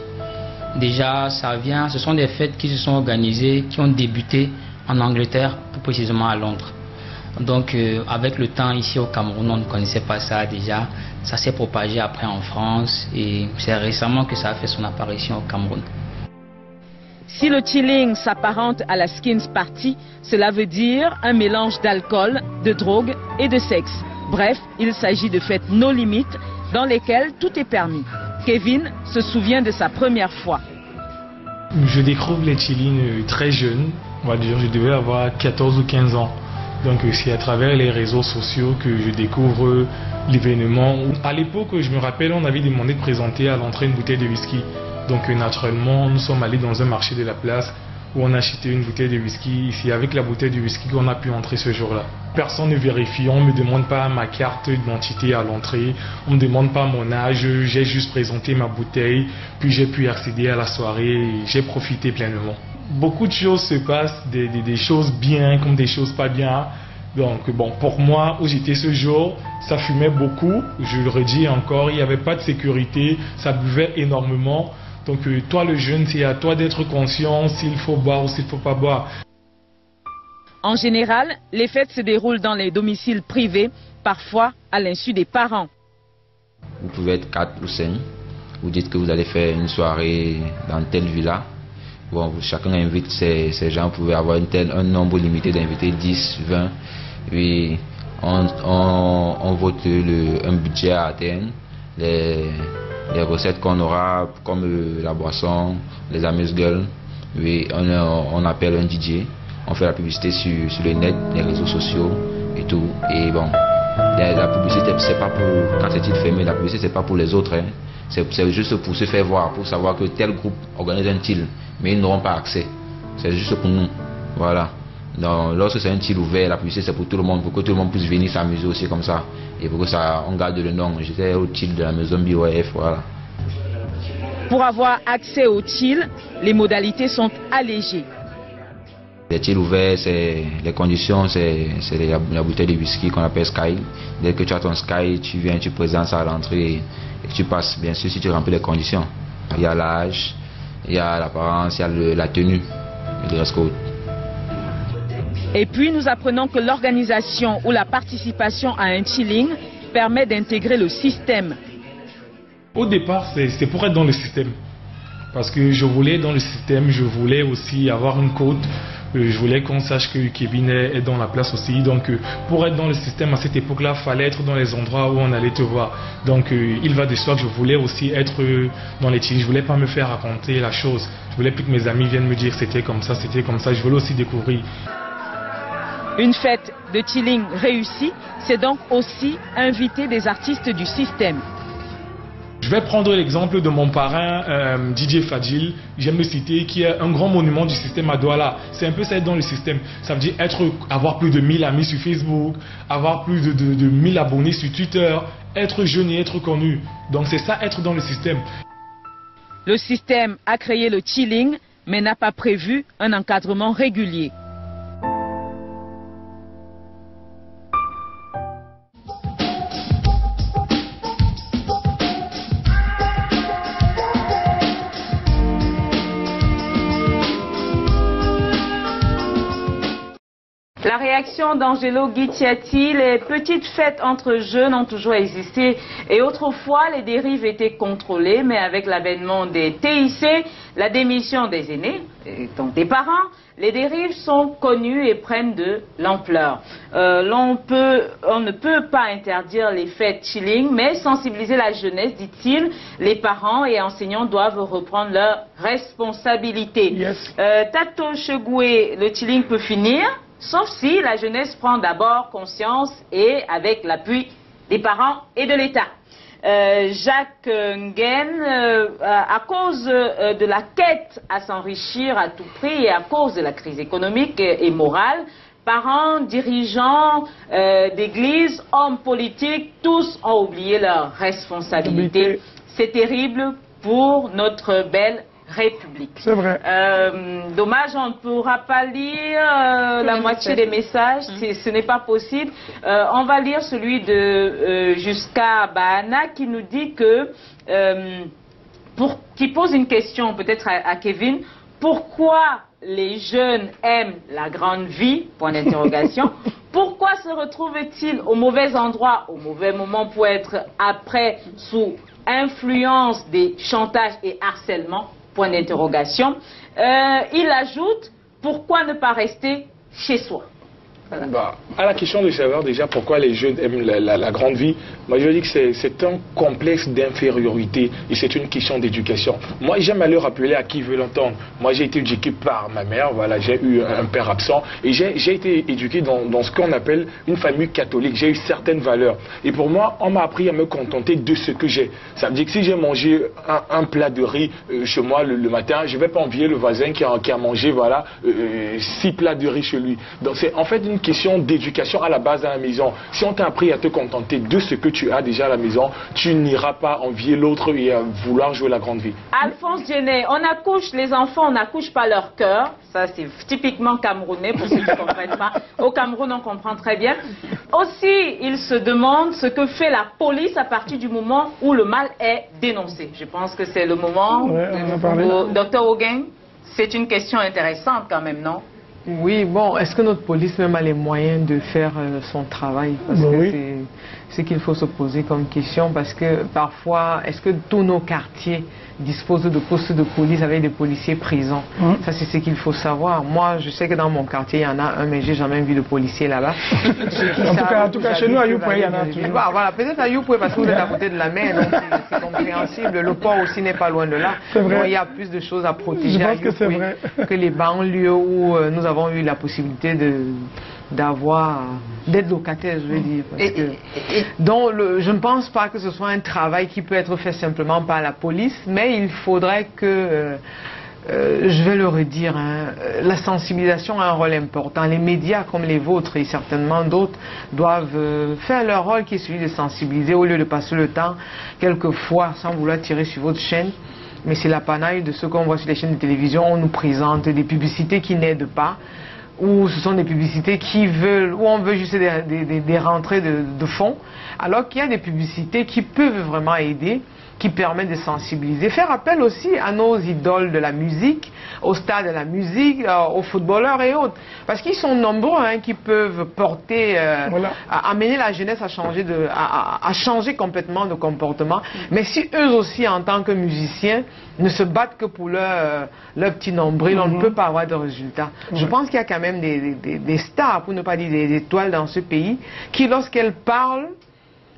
Déjà, ce sont des fêtes qui se sont organisées, qui ont débuté en Angleterre, plus précisément à Londres. Donc, avec le temps, ici au Cameroun, on ne connaissait pas ça déjà. Ça s'est propagé après en France et c'est récemment que ça a fait son apparition au Cameroun. Si le chilling s'apparente à la Skins Party, cela veut dire un mélange d'alcool, de drogue et de sexe. Bref, il s'agit de fêtes no limites dans lesquelles tout est permis. Kevin se souvient de sa première fois. Je découvre les chillings très jeune, on va dire je devais avoir 14 ou 15 ans. Donc c'est à travers les réseaux sociaux que je découvre l'événement. À l'époque, je me rappelle, on avait demandé de présenter à l'entrée une bouteille de whisky. Donc naturellement, nous sommes allés dans un marché de la place où on a acheté une bouteille de whisky. C'est avec la bouteille de whisky qu'on a pu entrer ce jour-là. Personne ne vérifie, on ne me demande pas ma carte d'identité à l'entrée, on ne me demande pas mon âge, j'ai juste présenté ma bouteille, puis j'ai pu accéder à la soirée et j'ai profité pleinement. Beaucoup de choses se passent, des choses bien comme des choses pas bien. Donc bon, pour moi, où j'étais ce jour, ça fumait beaucoup, je le redis encore, il n'y avait pas de sécurité, ça buvait énormément. Donc toi le jeune, c'est à toi d'être conscient s'il faut boire ou s'il ne faut pas boire. En général, les fêtes se déroulent dans les domiciles privés, parfois à l'insu des parents. Vous pouvez être 4 ou 5, vous dites que vous allez faire une soirée dans telle villa. Bon, chacun invite ces gens, vous pouvez avoir un nombre limité d'invités, 10, 20. Puis on vote un budget à atteindre, les recettes qu'on aura, comme la boisson, les amuse-gueules. Oui, on appelle un DJ, on fait la publicité sur le net, les réseaux sociaux et tout. Et bon, la publicité, c'est pas pour, quand c'est fermé, la publicité c'est pas pour les autres. Hein. C'est juste pour se faire voir, pour savoir que tel groupe organise un til, mais ils n'auront pas accès. C'est juste pour nous. Voilà. Donc, lorsque c'est un til ouvert, la publicité c'est pour tout le monde, pour que tout le monde puisse venir s'amuser aussi comme ça. Et pour que ça, on garde le nom. J'étais au til de la maison BOF, voilà. Pour avoir accès au til, les modalités sont allégées. Les tils ouverts, les conditions, c'est la bouteille de whisky qu'on appelle Sky. Dès que tu as ton Sky, tu viens, tu présentes ça à l'entrée et tu passes, bien sûr, si tu remplis les conditions. Il y a l'âge, il y a l'apparence, il y a la tenue, le dress code. Et puis nous apprenons que l'organisation ou la participation à un chilling permet d'intégrer le système. Au départ, c'est pour être dans le système. Parce que je voulais dans le système, je voulais aussi avoir une cote. Je voulais qu'on sache que Kevin est dans la place aussi. Donc pour être dans le système à cette époque-là, il fallait être dans les endroits où on allait te voir. Donc il va de soi que je voulais aussi être dans les chillings. Je voulais pas me faire raconter la chose. Je voulais plus que mes amis viennent me dire c'était comme ça, c'était comme ça. Je voulais aussi découvrir. Une fête de chilling réussie, c'est donc aussi inviter des artistes du système. Je vais prendre l'exemple de mon parrain DJ Fadil, j'aime le citer, qui est un grand monument du système à Douala. C'est un peu ça être dans le système. Ça veut dire avoir plus de 1000 amis sur Facebook, avoir plus de 1000 abonnés sur Twitter, être jeune et être connu. Donc c'est ça, être dans le système. Le système a créé le chilling, mais n'a pas prévu un encadrement régulier. La réaction d'Angelo Guicciati, les petites fêtes entre jeunes ont toujours existé et autrefois les dérives étaient contrôlées, mais avec l'avènement des TIC, la démission des aînés, donc des parents, les dérives sont connues et prennent de l'ampleur. On ne peut pas interdire les fêtes chilling, mais sensibiliser la jeunesse, dit-il. Les parents et enseignants doivent reprendre leurs responsabilités. Yes. Tato Chegoué, le chilling peut finir, sauf si la jeunesse prend d'abord conscience et avec l'appui des parents et de l'État. Jacques Nguyen, à cause de la quête à s'enrichir à tout prix et à cause de la crise économique et morale, parents, dirigeants d'églises, hommes politiques, tous ont oublié leurs responsabilités. C'est terrible pour notre belle République. C'est vrai. Dommage, on ne pourra pas lire la moitié des messages, ce n'est pas possible. On va lire celui de Jusqu'à Bahana qui nous dit que, qui pose une question peut-être à Kevin, pourquoi les jeunes aiment la grande vie, point d'interrogation. Pourquoi se retrouvent-ils au mauvais endroit, au mauvais moment pour être après sous influence des chantages et harcèlements, point d'interrogation. Il ajoute, pourquoi ne pas rester chez soi? Voilà. Bah, à la question de savoir déjà pourquoi les jeunes aiment la grande vie, moi je dis que c'est un complexe d'infériorité et c'est une question d'éducation. Moi j'aime à le rappeler à qui veut l'entendre. Moi j'ai été éduqué par ma mère, voilà, j'ai eu un père absent et j'ai été éduqué dans ce qu'on appelle une famille catholique. J'ai eu certaines valeurs et pour moi on m'a appris à me contenter de ce que j'ai. Ça veut dire que si j'ai mangé un plat de riz chez moi le matin, je ne vais pas envier le voisin qui a mangé voilà, 6 plats de riz chez lui. Donc c'est en fait une question d'éducation à la base à la maison. Si on t'a appris à te contenter de ce que tu as déjà à la maison, tu n'iras pas envier l'autre et vouloir jouer la grande vie. Alphonse Djené, on accouche les enfants, on n'accouche pas leur cœur. Ça, c'est typiquement camerounais pour ceux qui ne comprennent pas. Au Cameroun, on comprend très bien. Aussi, il se demande ce que fait la police à partir du moment où le mal est dénoncé. Je pense que c'est le moment où, Dr Ogueng, c'est une question intéressante quand même, non? Oui, bon, est-ce que notre police même a les moyens de faire son travail? Parce que c'est ce qu'il faut se poser comme question, parce que parfois, est-ce que tous nos quartiers disposent de postes de police avec des policiers présents? Ça, c'est ce qu'il faut savoir. Moi, je sais que dans mon quartier, il y en a un, mais j'ai jamais vu de policier là-bas. En tout cas, chez nous, à Youpoué, il y en a toujours. Voilà, peut-être à Youpoué, parce que vous êtes à côté de la mer, donc c'est compréhensible. Le port aussi n'est pas loin de là. Donc, il y a plus de choses à protéger à Youpoué que les banlieues où nous avons eu la possibilité d'être locataire, je veux dire. Donc, je ne pense pas que ce soit un travail qui peut être fait simplement par la police, mais il faudrait que, je vais le redire, la sensibilisation a un rôle important. Les médias comme les vôtres et certainement d'autres doivent faire leur rôle qui est celui de sensibiliser au lieu de passer le temps, quelquefois, sans vouloir tirer sur votre chaîne. Mais c'est l'apanage de ce qu'on voit sur les chaînes de télévision. On nous présente des publicités qui n'aident pas, ou ce sont des publicités où on veut juste des rentrées de fonds, alors qu'il y a des publicités qui peuvent vraiment aider, qui permettent de sensibiliser. Faire appel aussi à nos idoles de la musique, aux stars de la musique, aux footballeurs et autres. Parce qu'ils sont nombreux qui peuvent porter, amener la jeunesse à changer complètement de comportement. Mais si eux aussi, en tant que musiciens, ne se battent que pour leur petit nombril, on ne peut pas avoir de résultats. Je pense qu'il y a quand même des stars, pour ne pas dire des étoiles dans ce pays, qui lorsqu'elles parlent,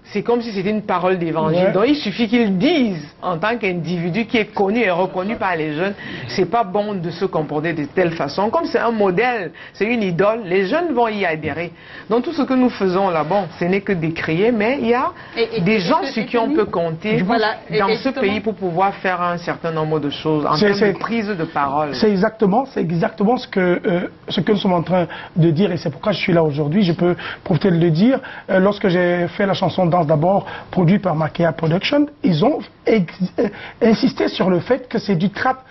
c'est comme si c'était une parole d'évangile. Donc il suffit qu'ils disent, en tant qu'individu qui est connu et reconnu par les jeunes, c'est pas bon de se comporter de telle façon. Comme c'est un modèle, c'est une idole, les jeunes vont y adhérer. Donc tout ce que nous faisons là, bon, ce n'est que d'écrire, mais il y a des gens sur qui on peut compter dans ce pays pour pouvoir faire un certain nombre de choses en termes de prise de parole. C'est exactement ce que nous sommes en train de dire, et c'est pourquoi je suis là aujourd'hui. Je peux profiter de le dire. Lorsque j'ai fait la chanson Danse d'abord, produit par Makea Production, ils ont insisté sur le fait que c'est du trap,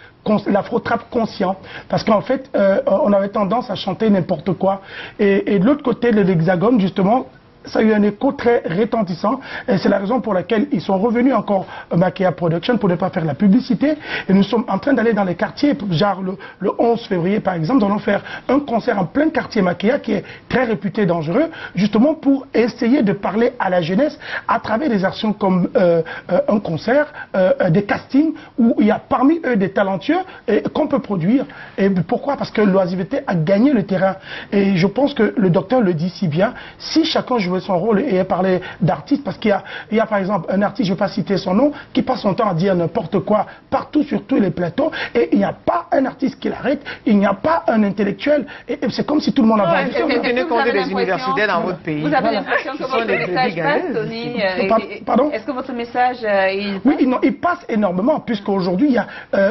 l'afro-trap conscient, parce qu'en fait on avait tendance à chanter n'importe quoi, et de l'autre côté de l'hexagone justement, ça a eu un écho très retentissant, et c'est la raison pour laquelle ils sont revenus encore Makea Production pour ne pas faire la publicité, et nous sommes en train d'aller dans les quartiers, genre le 11 février par exemple, nous allons faire un concert en plein quartier Makea qui est très réputé dangereux, justement pour essayer de parler à la jeunesse à travers des actions comme un concert, des castings où il y a parmi eux des talentueux qu'on peut produire. Et pourquoi? Parce que l'oisiveté a gagné le terrain, et je pense que le docteur le dit si bien, si chacun jouait son rôle et parler d'artistes, parce qu'il y a par exemple un artiste, je ne vais pas citer son nom, qui passe son temps à dire n'importe quoi partout sur tous les plateaux, et il n'y a pas un artiste qui l'arrête, il n'y a pas un intellectuel, et c'est comme si tout le monde avait... Est-ce que vous tenez compte des universités dans votre pays? Vous avez l'impression que votre message passe, Tony? Pardon? Est-ce que votre message... Oui, il passe énormément, puisqu'aujourd'hui, il y a,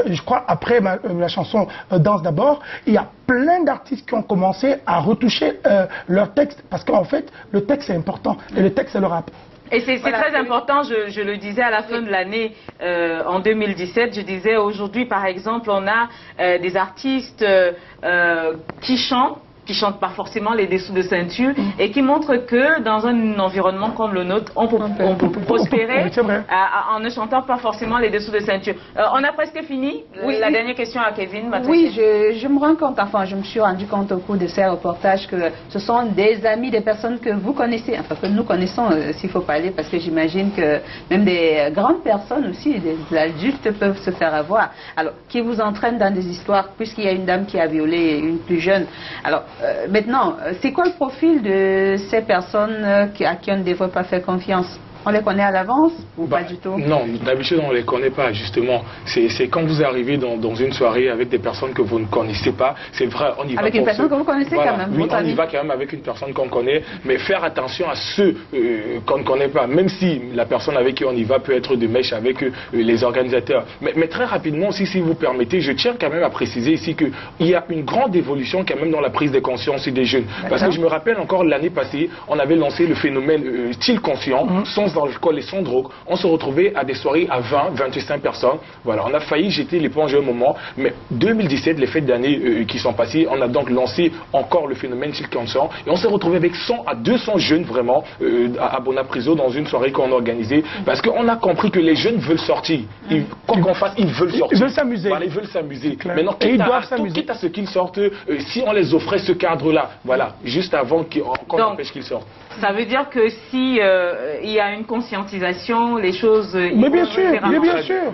je crois, après la chanson Danse d'abord, il y a plein d'artistes qui ont commencé à retoucher leur texte, parce qu'en fait, le texte est important, et le texte c'est le rap. Et c'est très important, je le disais à la fin de l'année, en 2017, je disais aujourd'hui par exemple, on a des artistes qui chantent pas forcément les dessous de ceinture et qui montrent que dans un environnement comme le nôtre, on peut prospérer en ne chantant pas forcément les dessous de ceinture. On a presque fini. La dernière question à Kevin. Oui, je me rends compte, enfin je me suis rendu compte au cours de ces reportages que ce sont des amis, des personnes que vous connaissez, enfin que nous connaissons s'il faut parler, parce que j'imagine que même des grandes personnes aussi, des adultes peuvent se faire avoir. Alors, qui vous entraînent dans des histoires, puisqu'il y a une dame qui a violé une plus jeune. Alors, Maintenant, c'est quoi le profil de ces personnes à qui on ne devrait pas faire confiance? On les connaît à l'avance ou pas du tout? Non, d'habitude on ne les connaît pas justement. C'est quand vous arrivez dans une soirée avec des personnes que vous ne connaissez pas, c'est vrai, on y va. Avec une personne que vous connaissez voilà. quand même. Oui, on y va quand même avec une personne qu'on connaît, mais faire attention à ceux qu'on ne connaît pas, même si la personne avec qui on y va peut être de mèche avec les organisateurs. Mais très rapidement aussi, si vous permettez, je tiens quand même à préciser ici qu'il y a une grande évolution quand même dans la prise de conscience des jeunes. Parce que je me rappelle encore l'année passée, on avait lancé le phénomène style conscient, sans alcool et sans drogue. On se retrouvait à des soirées à 20, 25 personnes. Voilà, on a failli jeter l'éponge à un moment, mais 2017, les fêtes d'année qui sont passées, on a donc lancé encore le phénomène style conscient et on s'est retrouvé avec 100 à 200 jeunes vraiment à Bonapriso dans une soirée qu'on a organisée parce qu'on a compris que les jeunes veulent sortir. Quoi qu'on fasse, ils veulent sortir. Ils veulent s'amuser. Voilà, ils veulent s'amuser. Maintenant, ils doivent s'amuser. Quitte à ce qu'ils sortent, si on les offrait ce cadre-là, voilà, juste avant qu'on empêche qu'ils sortent. Ça veut dire que si il y a une conscientisation, les choses... Mais bien sûr, bien sûr.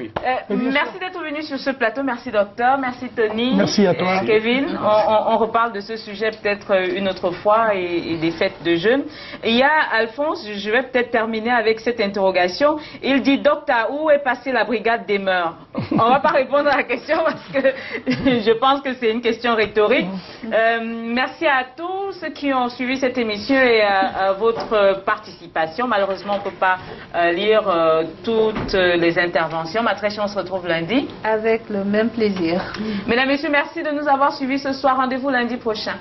Merci d'être venu sur ce plateau. Merci docteur, merci Tony. Merci à toi. Kevin, on reparle de ce sujet peut-être une autre fois et des fêtes de jeunes. Il y a Alphonse, je vais peut-être terminer avec cette interrogation. Il dit, docteur, où est passée la brigade des mœurs? On ne va pas répondre à la question parce que je pense que c'est une question rhétorique. Merci à tous ceux qui ont suivi cette émission et à votre participation. Malheureusement, on ne peut pas lire toutes les interventions. Matrèche, on se retrouve lundi. Avec le même plaisir. Mesdames, Messieurs, merci de nous avoir suivis ce soir. Rendez-vous lundi prochain.